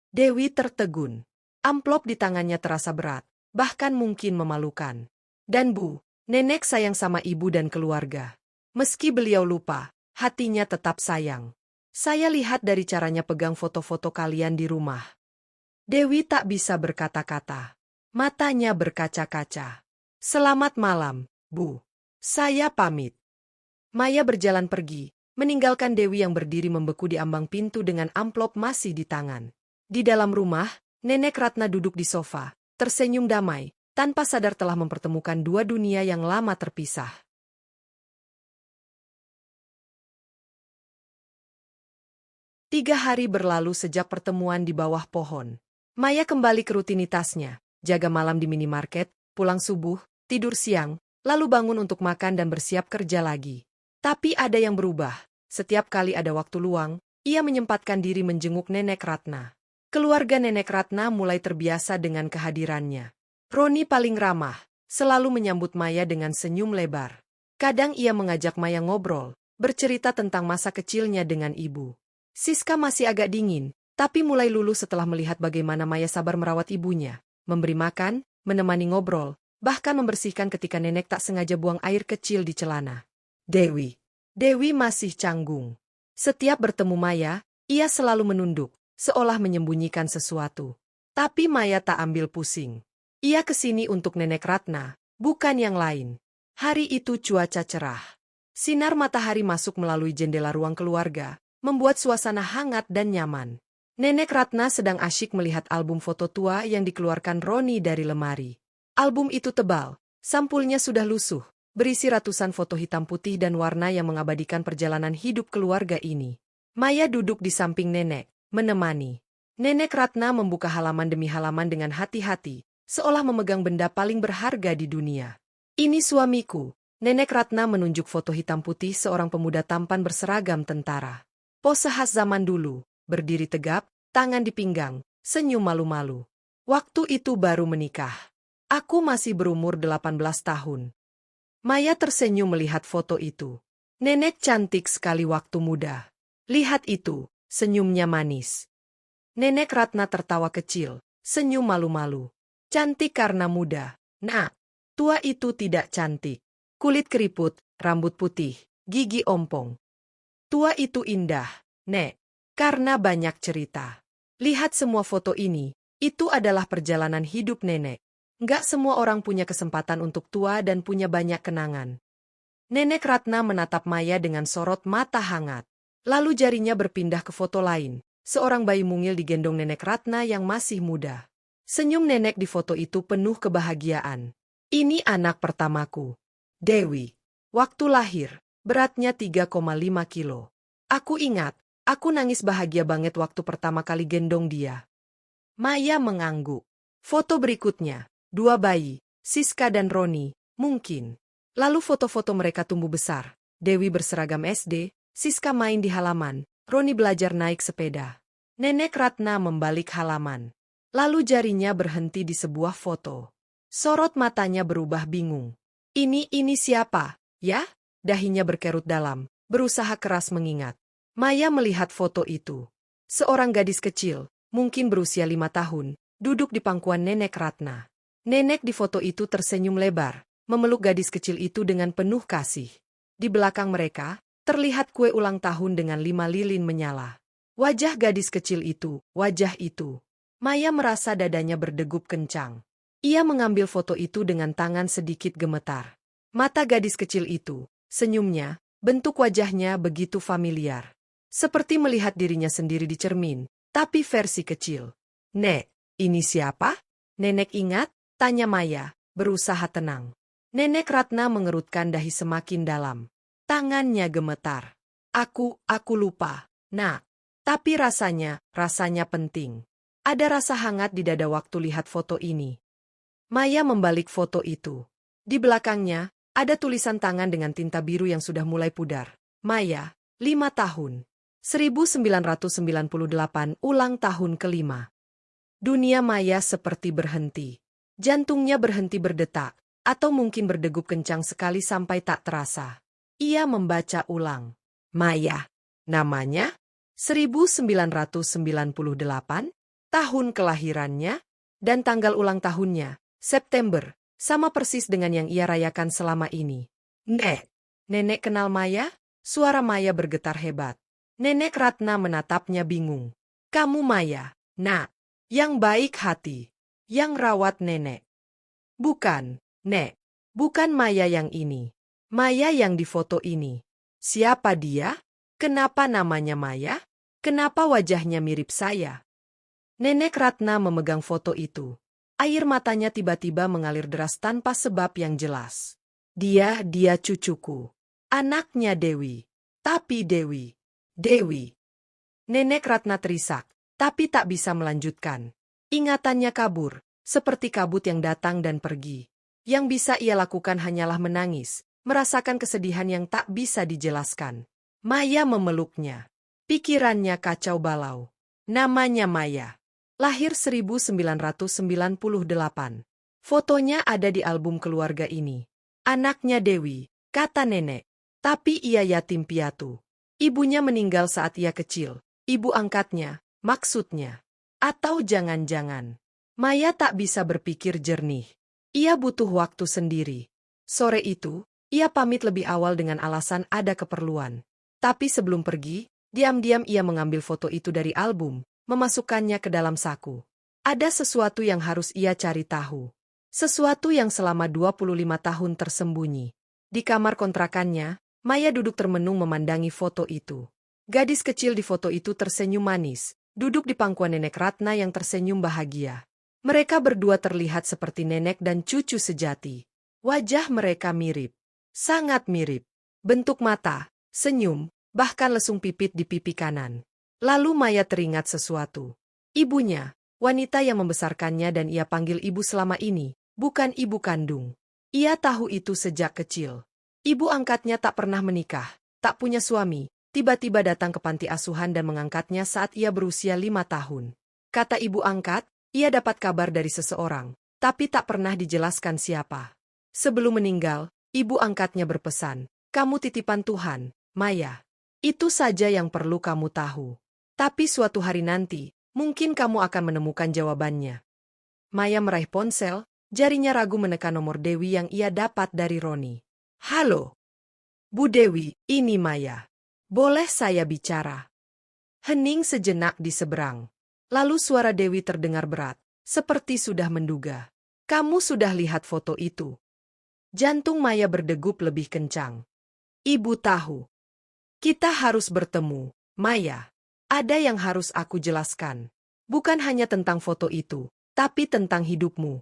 S1: Dewi tertegun. Amplop di tangannya terasa berat, bahkan mungkin memalukan. Dan Bu, nenek sayang sama ibu dan keluarga. Meski beliau lupa, hatinya tetap sayang. Saya lihat dari caranya pegang foto-foto kalian di rumah. Dewi tak bisa berkata-kata. Matanya berkaca-kaca. Selamat malam, Bu. Saya pamit. Maya berjalan pergi, meninggalkan Dewi yang berdiri membeku di ambang pintu dengan amplop masih di tangan. Di dalam rumah, Nenek Ratna duduk di sofa, tersenyum damai, tanpa sadar telah mempertemukan dua dunia yang lama terpisah. Tiga hari berlalu sejak pertemuan di bawah pohon. Maya kembali ke rutinitasnya, jaga malam di minimarket, pulang subuh, tidur siang, lalu bangun untuk makan dan bersiap kerja lagi. Tapi ada yang berubah. Setiap kali ada waktu luang, ia menyempatkan diri menjenguk Nenek Ratna. Keluarga Nenek Ratna mulai terbiasa dengan kehadirannya. Roni paling ramah, selalu menyambut Maya dengan senyum lebar. Kadang ia mengajak Maya ngobrol, bercerita tentang masa kecilnya dengan ibu. Siska masih agak dingin, tapi mulai luluh setelah melihat bagaimana Maya sabar merawat ibunya, memberi makan, menemani ngobrol, bahkan membersihkan ketika nenek tak sengaja buang air kecil di celana. Dewi masih canggung. Setiap bertemu Maya, ia selalu menunduk, seolah menyembunyikan sesuatu. Tapi Maya tak ambil pusing. Ia kesini untuk Nenek Ratna, bukan yang lain. Hari itu cuaca cerah. Sinar matahari masuk melalui jendela ruang keluarga, membuat suasana hangat dan nyaman. Nenek Ratna sedang asyik melihat album foto tua yang dikeluarkan Roni dari lemari. Album itu tebal, sampulnya sudah lusuh, berisi ratusan foto hitam putih dan warna yang mengabadikan perjalanan hidup keluarga ini. Maya duduk di samping nenek, menemani. Nenek Ratna membuka halaman demi halaman dengan hati-hati, seolah memegang benda paling berharga di dunia. Ini suamiku. Nenek Ratna menunjuk foto hitam putih seorang pemuda tampan berseragam tentara. Pose khas zaman dulu, berdiri tegap, tangan di pinggang, senyum malu-malu. Waktu itu baru menikah. Aku masih berumur 18 tahun. Maya tersenyum melihat foto itu. Nenek cantik sekali waktu muda. Lihat itu, senyumnya manis. Nenek Ratna tertawa kecil, senyum malu-malu. Cantik karena muda. Nah, tua itu tidak cantik. Kulit keriput, rambut putih, gigi ompong. Tua itu indah, Nek, karena banyak cerita. Lihat semua foto ini, itu adalah perjalanan hidup nenek. Nggak semua orang punya kesempatan untuk tua dan punya banyak kenangan. Nenek Ratna menatap Maya dengan sorot mata hangat. Lalu jarinya berpindah ke foto lain. Seorang bayi mungil digendong nenek Ratna yang masih muda. Senyum nenek di foto itu penuh kebahagiaan. Ini anak pertamaku. Dewi. Waktu lahir, beratnya 3,5 kilo. Aku ingat, aku nangis bahagia banget waktu pertama kali gendong dia. Maya mengangguk. Foto berikutnya. Dua bayi, Siska dan Roni, mungkin. Lalu foto-foto mereka tumbuh besar. Dewi berseragam SD, Siska main di halaman, Roni belajar naik sepeda. Nenek Ratna membalik halaman. Lalu jarinya berhenti di sebuah foto. Sorot matanya berubah bingung. Ini siapa, ya? Dahinya berkerut dalam, berusaha keras mengingat. Maya melihat foto itu. Seorang gadis kecil, mungkin berusia 5 tahun, duduk di pangkuan Nenek Ratna. Nenek di foto itu tersenyum lebar, memeluk gadis kecil itu dengan penuh kasih. Di belakang mereka, terlihat kue ulang tahun dengan 5 lilin menyala. Wajah gadis kecil itu, wajah itu. Maya merasa dadanya berdegup kencang. Ia mengambil foto itu dengan tangan sedikit gemetar. Mata gadis kecil itu, senyumnya, bentuk wajahnya begitu familiar. Seperti melihat dirinya sendiri di cermin, tapi versi kecil. Nek, ini siapa? Nenek ingat? Tanya Maya, berusaha tenang. Nenek Ratna mengerutkan dahi semakin dalam. Tangannya gemetar. Aku lupa. Nah, tapi rasanya penting. Ada rasa hangat di dada waktu lihat foto ini. Maya membalik foto itu. Di belakangnya, ada tulisan tangan dengan tinta biru yang sudah mulai pudar. Maya, 5 tahun. 1998 ulang tahun kelima. Dunia Maya seperti berhenti. Jantungnya berhenti berdetak, atau mungkin berdegup kencang sekali sampai tak terasa. Ia membaca ulang. Maya. Namanya? 1998, tahun kelahirannya, dan tanggal ulang tahunnya, September, sama persis dengan yang ia rayakan selama ini. Nek. Nenek kenal Maya? Suara Maya bergetar hebat. Nenek Ratna menatapnya bingung. Kamu Maya, nak, yang baik hati. Yang rawat nenek. Bukan, Nek. Bukan Maya yang ini. Maya yang di foto ini. Siapa dia? Kenapa namanya Maya? Kenapa wajahnya mirip saya? Nenek Ratna memegang foto itu. Air matanya tiba-tiba mengalir deras tanpa sebab yang jelas. Dia cucuku. Anaknya Dewi. Tapi Dewi. Nenek Ratna terisak, tapi tak bisa melanjutkan. Ingatannya kabur, seperti kabut yang datang dan pergi. Yang bisa ia lakukan hanyalah menangis, merasakan kesedihan yang tak bisa dijelaskan. Maya memeluknya. Pikirannya kacau balau. Namanya Maya. Lahir 1998. Fotonya ada di album keluarga ini. Anaknya Dewi, kata nenek. Tapi ia yatim piatu. Ibunya meninggal saat ia kecil. Ibu angkatnya, maksudnya. Atau jangan-jangan, Maya tak bisa berpikir jernih. Ia butuh waktu sendiri. Sore itu, ia pamit lebih awal dengan alasan ada keperluan. Tapi sebelum pergi, diam-diam ia mengambil foto itu dari album, memasukkannya ke dalam saku. Ada sesuatu yang harus ia cari tahu. Sesuatu yang selama 25 tahun tersembunyi. Di kamar kontrakannya, Maya duduk termenung memandangi foto itu. Gadis kecil di foto itu tersenyum manis. Duduk di pangkuan Nenek Ratna yang tersenyum bahagia. Mereka berdua terlihat seperti nenek dan cucu sejati. Wajah mereka mirip. Sangat mirip. Bentuk mata, senyum, bahkan lesung pipit di pipi kanan. Lalu Maya teringat sesuatu. Ibunya, wanita yang membesarkannya dan ia panggil ibu selama ini, bukan ibu kandung. Ia tahu itu sejak kecil. Ibu angkatnya tak pernah menikah, tak punya suami. Tiba-tiba datang ke panti asuhan dan mengangkatnya saat ia berusia 5 tahun. Kata ibu angkat, ia dapat kabar dari seseorang. tapi tak pernah dijelaskan siapa. Sebelum meninggal, ibu angkatnya berpesan, "Kamu titipan Tuhan, Maya. Itu saja yang perlu kamu tahu. Tapi suatu hari nanti, mungkin kamu akan menemukan jawabannya." Maya meraih ponsel, jarinya ragu menekan nomor Dewi yang ia dapat dari Roni. "Halo, Bu Dewi, ini Maya. Boleh saya bicara?" Hening sejenak di seberang. Lalu suara Dewi terdengar berat, seperti sudah menduga. "Kamu sudah lihat foto itu?" Jantung Maya berdegup lebih kencang. "Ibu tahu. Kita harus bertemu, Maya. Ada yang harus aku jelaskan. Bukan hanya tentang foto itu, tapi tentang hidupmu."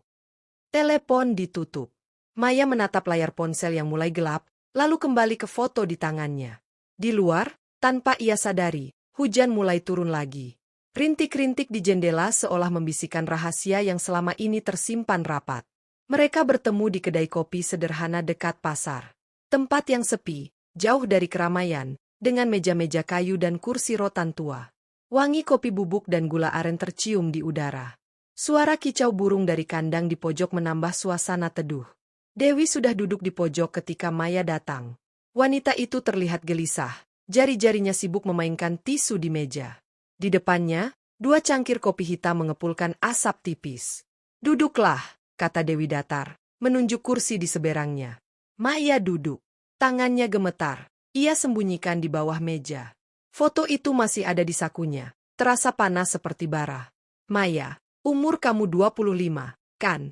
S1: Telepon ditutup. Maya menatap layar ponsel yang mulai gelap, lalu kembali ke foto di tangannya. Di luar, tanpa ia sadari, hujan mulai turun lagi. Rintik-rintik di jendela seolah membisikkan rahasia yang selama ini tersimpan rapat. Mereka bertemu di kedai kopi sederhana dekat pasar. Tempat yang sepi, jauh dari keramaian, dengan meja-meja kayu dan kursi rotan tua. Wangi kopi bubuk dan gula aren tercium di udara. Suara kicau burung dari kandang di pojok menambah suasana teduh. Dewi sudah duduk di pojok ketika Maya datang. Wanita itu terlihat gelisah, jari-jarinya sibuk memainkan tisu di meja. Di depannya, 2 cangkir kopi hitam mengepulkan asap tipis. "Duduklah," kata Dewi datar, menunjuk kursi di seberangnya. Maya duduk. Tangannya gemetar. Ia sembunyikan di bawah meja. Foto itu masih ada di sakunya, terasa panas seperti bara. "Maya, umur kamu 25, kan?"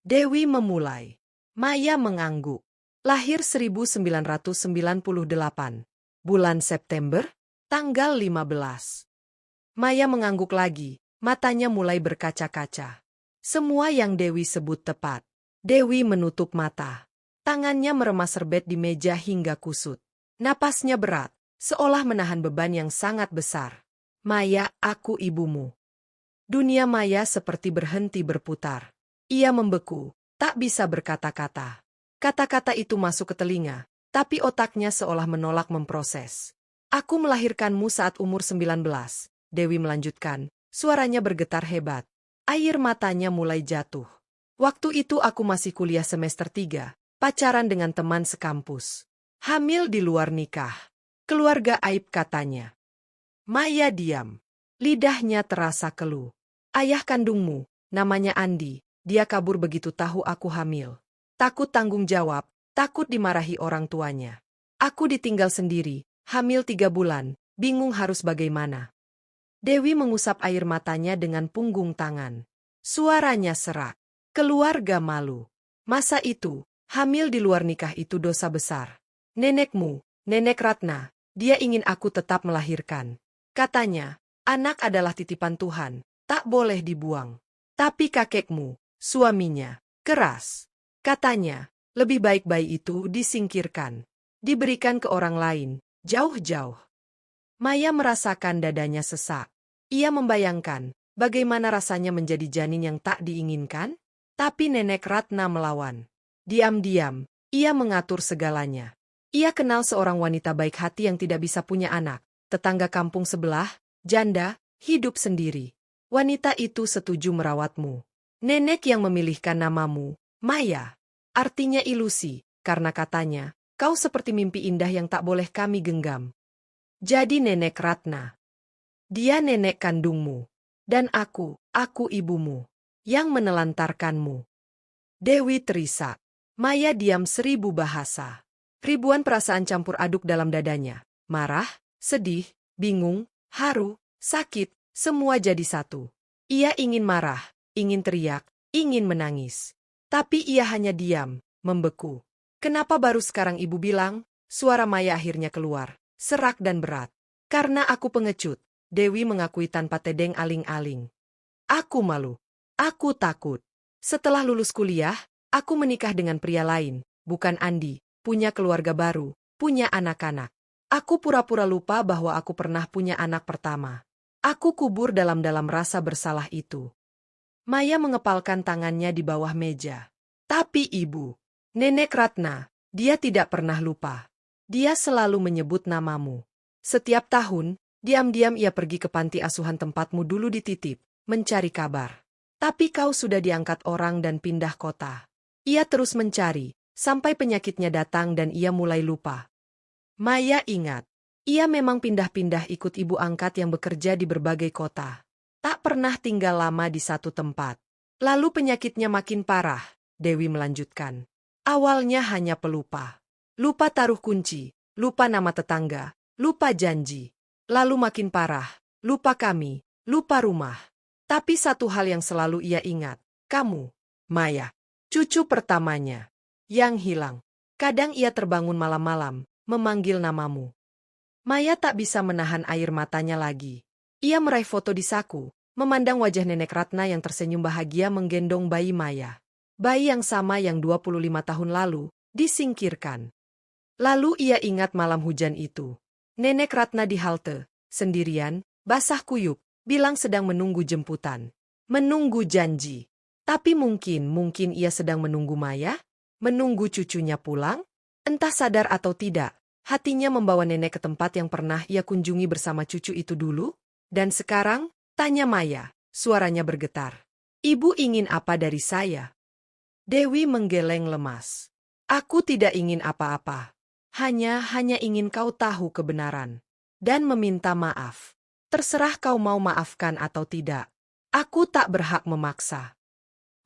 S1: Dewi memulai. Maya mengangguk. Lahir 1998. Bulan September, tanggal 15. Maya mengangguk lagi, matanya mulai berkaca-kaca. Semua yang Dewi sebut tepat. Dewi menutup mata. Tangannya meremas serbet di meja hingga kusut. Napasnya berat, seolah menahan beban yang sangat besar. "Maya, aku ibumu." Dunia Maya seperti berhenti berputar. Ia membeku, tak bisa berkata-kata. Kata-kata itu masuk ke telinga, tapi otaknya seolah menolak memproses. "Aku melahirkanmu saat umur 19, Dewi melanjutkan, suaranya bergetar hebat. Air matanya mulai jatuh. "Waktu itu aku masih kuliah semester 3, pacaran dengan teman sekampus. Hamil di luar nikah. Keluarga aib," katanya. Maya diam. Lidahnya terasa keluh. "Ayah kandungmu, namanya Andi, dia kabur begitu tahu aku hamil. Takut tanggung jawab, takut dimarahi orang tuanya. Aku ditinggal sendiri, hamil 3 bulan, bingung harus bagaimana." Dewi mengusap air matanya dengan punggung tangan. Suaranya serak. "Keluarga malu. Masa itu, hamil di luar nikah itu dosa besar. Nenekmu, Nenek Ratna, dia ingin aku tetap melahirkan. Katanya, anak adalah titipan Tuhan, tak boleh dibuang. Tapi kakekmu, suaminya, keras. Katanya, lebih baik bayi itu disingkirkan. Diberikan ke orang lain, jauh-jauh." Maya merasakan dadanya sesak. Ia membayangkan bagaimana rasanya menjadi janin yang tak diinginkan, tapi Nenek Ratna melawan. Diam-diam, ia mengatur segalanya. Ia kenal seorang wanita baik hati yang tidak bisa punya anak, tetangga kampung sebelah, janda, hidup sendiri. Wanita itu setuju merawatmu. Nenek yang memilihkan namamu, Maya. Artinya ilusi, karena katanya, kau seperti mimpi indah yang tak boleh kami genggam. Jadi Nenek Ratna. Dia nenek kandungmu. Dan aku ibumu. Yang menelantarkanmu. Dewi terisak. Maya diam 1000 bahasa. Ribuan perasaan campur aduk dalam dadanya. Marah, sedih, bingung, haru, sakit, semua jadi satu. Ia ingin marah, ingin teriak, ingin menangis. Tapi ia hanya diam, membeku. "Kenapa baru sekarang ibu bilang?" Suara Maya akhirnya keluar. Serak dan berat. "Karena aku pengecut," Dewi mengakui tanpa tedeng aling-aling. "Aku malu. Aku takut. Setelah lulus kuliah, aku menikah dengan pria lain, bukan Andi, punya keluarga baru, punya anak-anak. Aku pura-pura lupa bahwa aku pernah punya anak pertama. Aku kubur dalam-dalam rasa bersalah itu." Maya mengepalkan tangannya di bawah meja. "Tapi ibu, Nenek Ratna, dia tidak pernah lupa. Dia selalu menyebut namamu. Setiap tahun, diam-diam ia pergi ke panti asuhan tempatmu dulu dititip, mencari kabar. Tapi kau sudah diangkat orang dan pindah kota. Ia terus mencari, sampai penyakitnya datang dan ia mulai lupa. Maya ingat, ia memang pindah-pindah ikut ibu angkat yang bekerja di berbagai kota. Tak pernah tinggal lama di satu tempat. Lalu penyakitnya makin parah, Dewi melanjutkan. Awalnya hanya pelupa. Lupa taruh kunci, lupa nama tetangga, lupa janji. Lalu makin parah, lupa kami, lupa rumah. Tapi satu hal yang selalu ia ingat, kamu, Maya, cucu pertamanya, yang hilang. Kadang ia terbangun malam-malam, memanggil namamu. Maya tak bisa menahan air matanya lagi. Ia meraih foto di saku, memandang wajah Nenek Ratna yang tersenyum bahagia menggendong bayi Maya. Bayi yang sama yang 25 tahun lalu, disingkirkan. Lalu ia ingat malam hujan itu. Nenek Ratna di halte, sendirian, basah kuyup, bilang sedang menunggu jemputan. Menunggu janji. Tapi mungkin ia sedang menunggu Maya? Menunggu cucunya pulang? Entah sadar atau tidak, hatinya membawa nenek ke tempat yang pernah ia kunjungi bersama cucu itu dulu. Dan sekarang, tanya Maya, suaranya bergetar. Ibu ingin apa dari saya? Dewi menggeleng lemas. Aku tidak ingin apa-apa. Hanya ingin kau tahu kebenaran. Dan meminta maaf. Terserah kau mau maafkan atau tidak. Aku tak berhak memaksa.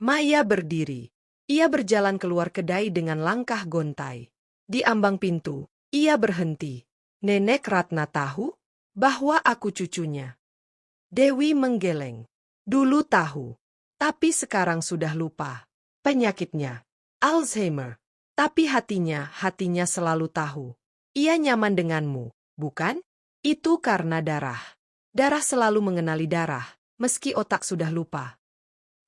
S1: Maya berdiri. Ia berjalan keluar kedai dengan langkah gontai. Di ambang pintu, ia berhenti. Nenek Ratna tahu bahwa aku cucunya. Dewi menggeleng. Dulu tahu. Tapi sekarang sudah lupa. Penyakitnya. Alzheimer. Tapi hatinya selalu tahu. Ia nyaman denganmu, bukan? Itu karena darah. Darah selalu mengenali darah, meski otak sudah lupa.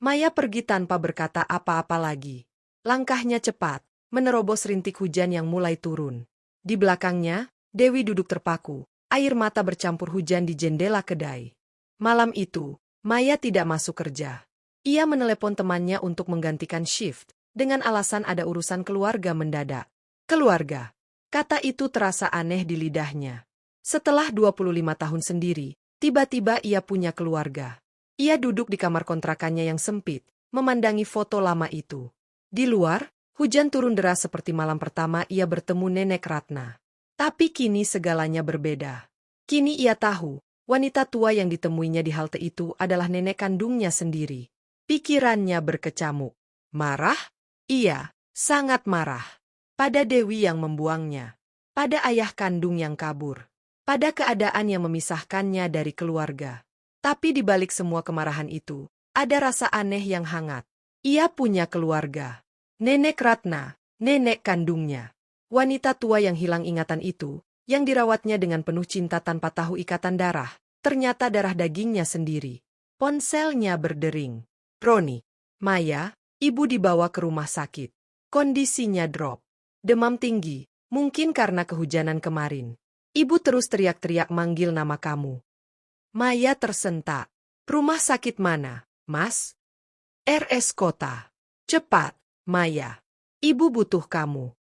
S1: Maya pergi tanpa berkata apa-apa lagi. Langkahnya cepat, menerobos rintik hujan yang mulai turun. Di belakangnya, Dewi duduk terpaku, air mata bercampur hujan di jendela kedai. Malam itu, Maya tidak masuk kerja. Ia menelepon temannya untuk menggantikan shift, dengan alasan ada urusan keluarga mendadak. Keluarga. Kata itu terasa aneh di lidahnya. Setelah 25 tahun sendiri, tiba-tiba ia punya keluarga. Ia duduk di kamar kontrakannya yang sempit, memandangi foto lama itu. Di luar, hujan turun deras seperti malam pertama ia bertemu Nenek Ratna. Tapi kini segalanya berbeda. Kini ia tahu, wanita tua yang ditemuinya di halte itu adalah nenek kandungnya sendiri. Pikirannya berkecamuk. Marah? Iya, sangat marah. Pada Dewi yang membuangnya. Pada ayah kandung yang kabur. Pada keadaan yang memisahkannya dari keluarga. Tapi di balik semua kemarahan itu, ada rasa aneh yang hangat. Ia punya keluarga. Nenek Ratna, nenek kandungnya. Wanita tua yang hilang ingatan itu, yang dirawatnya dengan penuh cinta tanpa tahu ikatan darah, ternyata darah dagingnya sendiri. Ponselnya berdering. Roni, Maya, ibu dibawa ke rumah sakit. Kondisinya drop. Demam tinggi, mungkin karena kehujanan kemarin. Ibu terus teriak-teriak manggil nama kamu. Maya tersentak. Rumah sakit mana, Mas? RS Kota. Cepat, Maya. Ibu butuh kamu.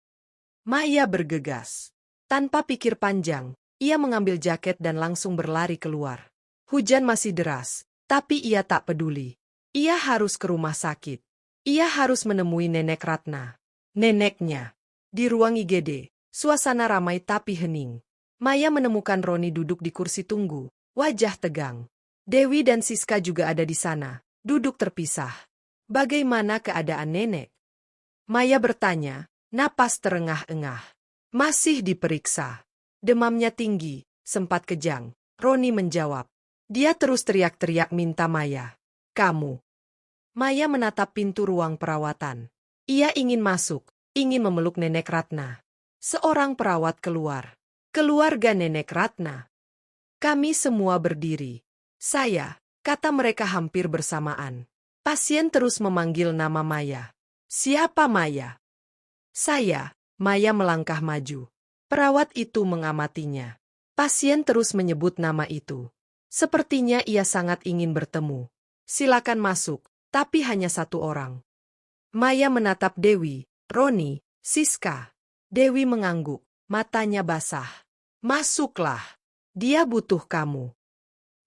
S1: Maya bergegas. Tanpa pikir panjang, ia mengambil jaket dan langsung berlari keluar. Hujan masih deras, tapi ia tak peduli. Ia harus ke rumah sakit. Ia harus menemui Nenek Ratna. Neneknya. Di ruang IGD, suasana ramai tapi hening. Maya menemukan Roni duduk di kursi tunggu, wajah tegang. Dewi dan Siska juga ada di sana, duduk terpisah. Bagaimana keadaan nenek? Maya bertanya, napas terengah-engah. Masih diperiksa. Demamnya tinggi, sempat kejang. Roni menjawab. Dia terus teriak-teriak minta Maya. Kamu. Maya menatap pintu ruang perawatan. Ia ingin masuk, ingin memeluk Nenek Ratna. Seorang perawat keluar. Keluarga Nenek Ratna. Kami semua berdiri. Saya, kata mereka hampir bersamaan. Pasien terus memanggil nama Maya. Siapa Maya? Saya. Maya melangkah maju. Perawat itu mengamatinya. Pasien terus menyebut nama itu. Sepertinya ia sangat ingin bertemu. Silakan masuk, tapi hanya satu orang. Maya menatap Dewi, Roni, Siska. Dewi mengangguk, matanya basah. Masuklah. Dia butuh kamu.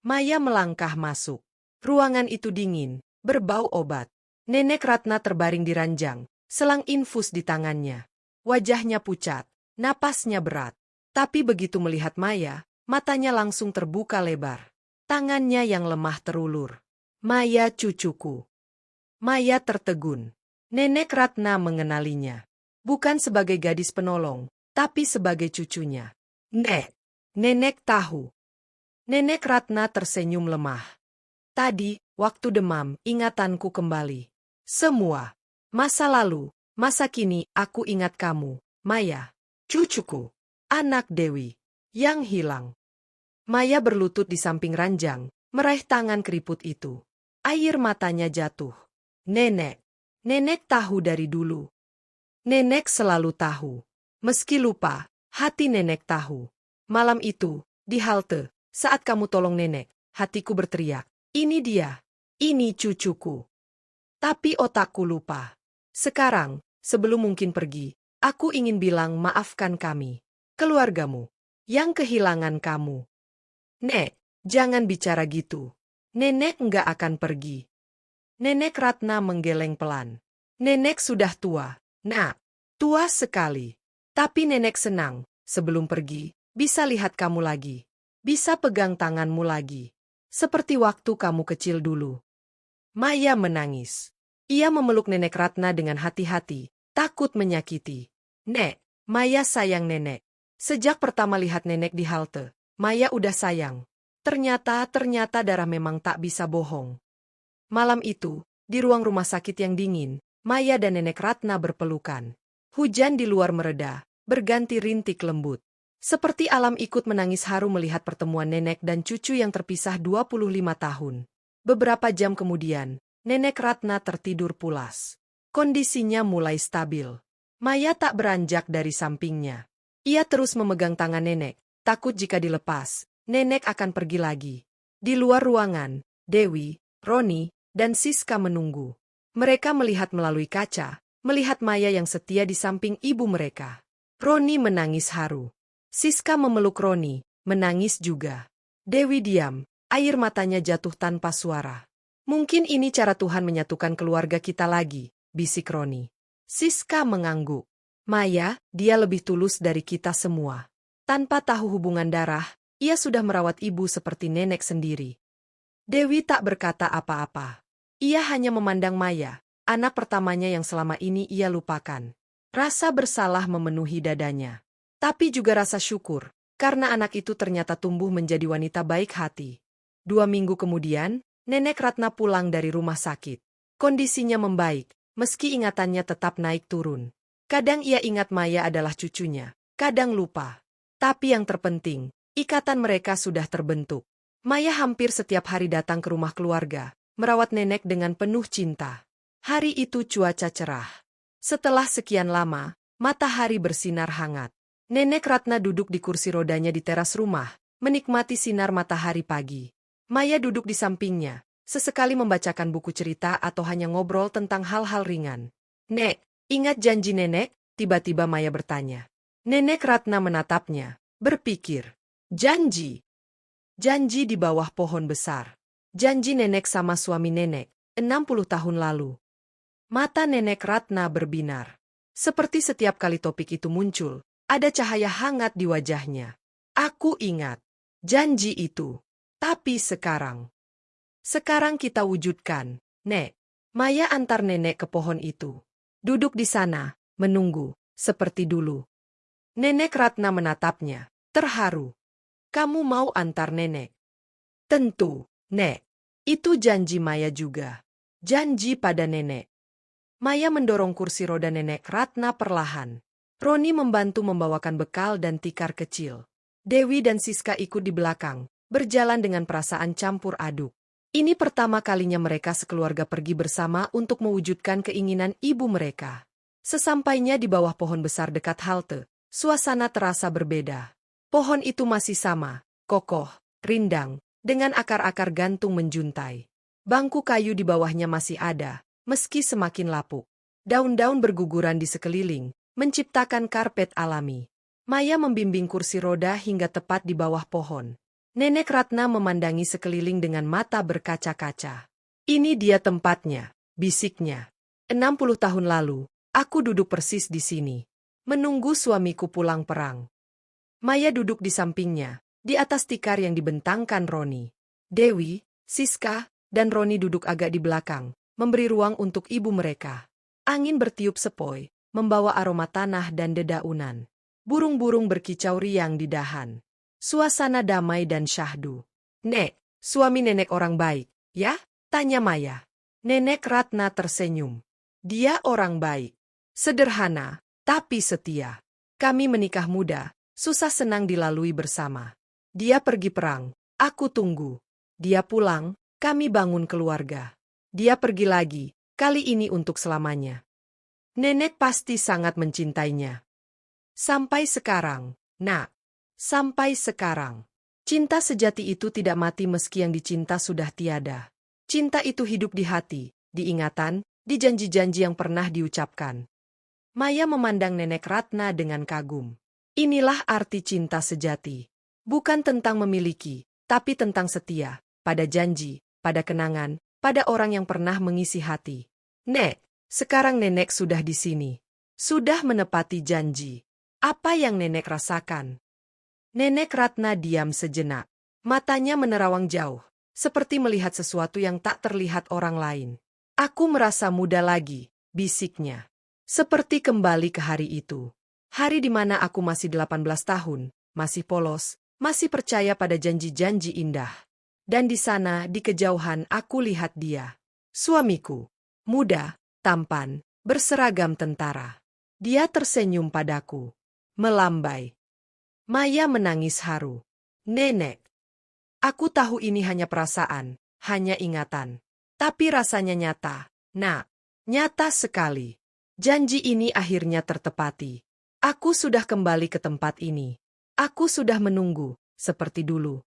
S1: Maya melangkah masuk. Ruangan itu dingin, berbau obat. Nenek Ratna terbaring di ranjang, selang infus di tangannya. Wajahnya pucat, napasnya berat. Tapi begitu melihat Maya, matanya langsung terbuka lebar. Tangannya yang lemah terulur. Maya cucuku. Maya tertegun. Nenek Ratna mengenalinya. Bukan sebagai gadis penolong, tapi sebagai cucunya. Nek. Nenek tahu. Nenek Ratna tersenyum lemah. Tadi, waktu demam, ingatanku kembali. Semua. Masa lalu, masa kini, aku ingat kamu, Maya. Cucuku. Anak Dewi. Yang hilang. Maya berlutut di samping ranjang, meraih tangan keriput itu. Air matanya jatuh. Nenek. Nenek tahu dari dulu. Nenek selalu tahu. Meski lupa, hati nenek tahu. Malam itu, di halte, saat kamu tolong nenek, hatiku berteriak, ini dia, ini cucuku. Tapi otakku lupa. Sekarang, sebelum mungkin pergi, aku ingin bilang maafkan kami, keluargamu, yang kehilangan kamu. Nek, jangan bicara gitu. Nenek nggak akan pergi. Nenek Ratna menggeleng pelan. Nenek sudah tua, nak. Tua sekali. Tapi nenek senang, sebelum pergi, bisa lihat kamu lagi. Bisa pegang tanganmu lagi. Seperti waktu kamu kecil dulu. Maya menangis. Ia memeluk nenek Ratna dengan hati-hati, takut menyakiti. Nek, Maya sayang nenek. Sejak pertama lihat nenek di halte, Maya udah sayang. Ternyata darah memang tak bisa bohong. Malam itu, di ruang rumah sakit yang dingin, Maya dan nenek Ratna berpelukan. Hujan di luar mereda, berganti rintik lembut. Seperti alam ikut menangis haru melihat pertemuan nenek dan cucu yang terpisah 25 tahun. Beberapa jam kemudian, nenek Ratna tertidur pulas. Kondisinya mulai stabil. Maya tak beranjak dari sampingnya. Ia terus memegang tangan nenek, takut jika dilepas, nenek akan pergi lagi. Di luar ruangan, Dewi, Roni, dan Siska menunggu. Mereka melihat melalui kaca, melihat Maya yang setia di samping ibu mereka. Roni menangis haru. Siska memeluk Roni, menangis juga. Dewi diam, air matanya jatuh tanpa suara. Mungkin ini cara Tuhan menyatukan keluarga kita lagi, bisik Roni. Siska mengangguk. Maya, dia lebih tulus dari kita semua. Tanpa tahu hubungan darah, ia sudah merawat ibu seperti nenek sendiri. Dewi tak berkata apa-apa. Ia hanya memandang Maya, anak pertamanya yang selama ini ia lupakan. Rasa bersalah memenuhi dadanya. Tapi juga rasa syukur, karena anak itu ternyata tumbuh menjadi wanita baik hati. 2 minggu kemudian, nenek Ratna pulang dari rumah sakit. Kondisinya membaik, meski ingatannya tetap naik turun. Kadang ia ingat Maya adalah cucunya, kadang lupa. Tapi yang terpenting, ikatan mereka sudah terbentuk. Maya hampir setiap hari datang ke rumah keluarga, merawat nenek dengan penuh cinta. Hari itu cuaca cerah. Setelah sekian lama, matahari bersinar hangat. Nenek Ratna duduk di kursi rodanya di teras rumah, menikmati sinar matahari pagi. Maya duduk di sampingnya, sesekali membacakan buku cerita atau hanya ngobrol tentang hal-hal ringan. Nek, ingat janji nenek? Tiba-tiba Maya bertanya. Nenek Ratna menatapnya, berpikir. Janji. Janji di bawah pohon besar. Janji nenek sama suami nenek, 60 tahun lalu. Mata nenek Ratna berbinar. Seperti setiap kali topik itu muncul, ada cahaya hangat di wajahnya. Aku ingat. Janji itu. Tapi sekarang. Sekarang kita wujudkan, Nek. Maya antar nenek ke pohon itu. Duduk di sana, menunggu, seperti dulu. Nenek Ratna menatapnya, terharu. Kamu mau antar nenek? Tentu, Nek. Itu janji Maya juga. Janji pada nenek. Maya mendorong kursi roda nenek Ratna perlahan. Roni membantu membawakan bekal dan tikar kecil. Dewi dan Siska ikut di belakang, berjalan dengan perasaan campur aduk. Ini pertama kalinya mereka sekeluarga pergi bersama untuk mewujudkan keinginan ibu mereka. Sesampainya di bawah pohon besar dekat halte, suasana terasa berbeda. Pohon itu masih sama, kokoh, rindang, dengan akar-akar gantung menjuntai. Bangku kayu di bawahnya masih ada, meski semakin lapuk. Daun-daun berguguran di sekeliling, menciptakan karpet alami. Maya membimbing kursi roda hingga tepat di bawah pohon. Nenek Ratna memandangi sekeliling dengan mata berkaca-kaca. Ini dia tempatnya, bisiknya. 60 tahun lalu, aku duduk persis di sini, menunggu suamiku pulang perang. Maya duduk di sampingnya, di atas tikar yang dibentangkan Roni. Dewi, Siska, dan Roni duduk agak di belakang, memberi ruang untuk ibu mereka. Angin bertiup sepoi, membawa aroma tanah dan dedaunan. Burung-burung berkicau riang di dahan. Suasana damai dan syahdu. Nek, suami nenek orang baik, ya? Tanya Maya. Nenek Ratna tersenyum. Dia orang baik. Sederhana, tapi setia. Kami menikah muda, susah senang dilalui bersama. Dia pergi perang, aku tunggu. Dia pulang, kami bangun keluarga. Dia pergi lagi, kali ini untuk selamanya. Nenek pasti sangat mencintainya. Sampai sekarang, nak. Sampai sekarang. Cinta sejati itu tidak mati meski yang dicinta sudah tiada. Cinta itu hidup di hati, di ingatan, di janji-janji yang pernah diucapkan. Maya memandang Nenek Ratna dengan kagum. Inilah arti cinta sejati. Bukan tentang memiliki, tapi tentang setia, pada janji, pada kenangan, pada orang yang pernah mengisi hati. Nek, sekarang nenek sudah di sini. Sudah menepati janji. Apa yang nenek rasakan? Nenek Ratna diam sejenak. Matanya menerawang jauh, seperti melihat sesuatu yang tak terlihat orang lain. Aku merasa muda lagi, bisiknya. Seperti kembali ke hari itu. Hari di mana aku masih 18 tahun, masih polos, masih percaya pada janji-janji indah. Dan di sana, di kejauhan, aku lihat dia. Suamiku. Muda, tampan, berseragam tentara. Dia tersenyum padaku. Melambai. Maya menangis haru. Nenek. Aku tahu ini hanya perasaan, hanya ingatan. Tapi rasanya nyata, nak. Nyata sekali. Janji ini akhirnya tertepati. Aku sudah kembali ke tempat ini. Aku sudah menunggu, seperti dulu.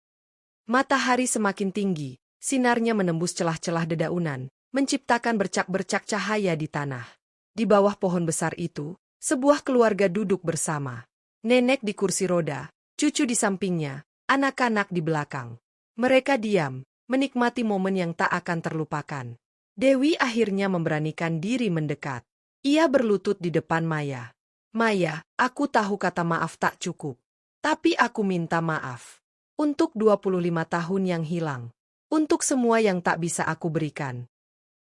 S1: Matahari semakin tinggi, sinarnya menembus celah-celah dedaunan, menciptakan bercak-bercak cahaya di tanah. Di bawah pohon besar itu, sebuah keluarga duduk bersama. Nenek di kursi roda, cucu di sampingnya, anak-anak di belakang. Mereka diam, menikmati momen yang tak akan terlupakan. Dewi akhirnya memberanikan diri mendekat. Ia berlutut di depan Maya. Maya, aku tahu kata maaf tak cukup. Tapi aku minta maaf. Untuk 25 tahun yang hilang. Untuk semua yang tak bisa aku berikan.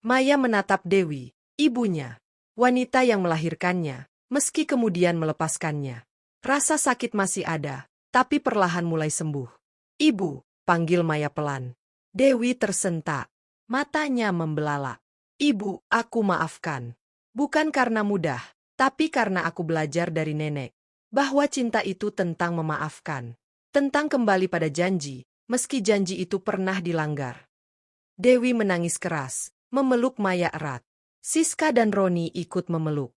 S1: Maya menatap Dewi, ibunya. Wanita yang melahirkannya, meski kemudian melepaskannya. Rasa sakit masih ada, tapi perlahan mulai sembuh. Ibu, panggil Maya pelan. Dewi tersentak. Matanya membelalak. Ibu, aku maafkan. Bukan karena mudah, tapi karena aku belajar dari nenek. Bahwa cinta itu tentang memaafkan. Tentang kembali pada janji, meski janji itu pernah dilanggar. Dewi menangis keras, memeluk Maya erat. Siska dan Roni ikut memeluk.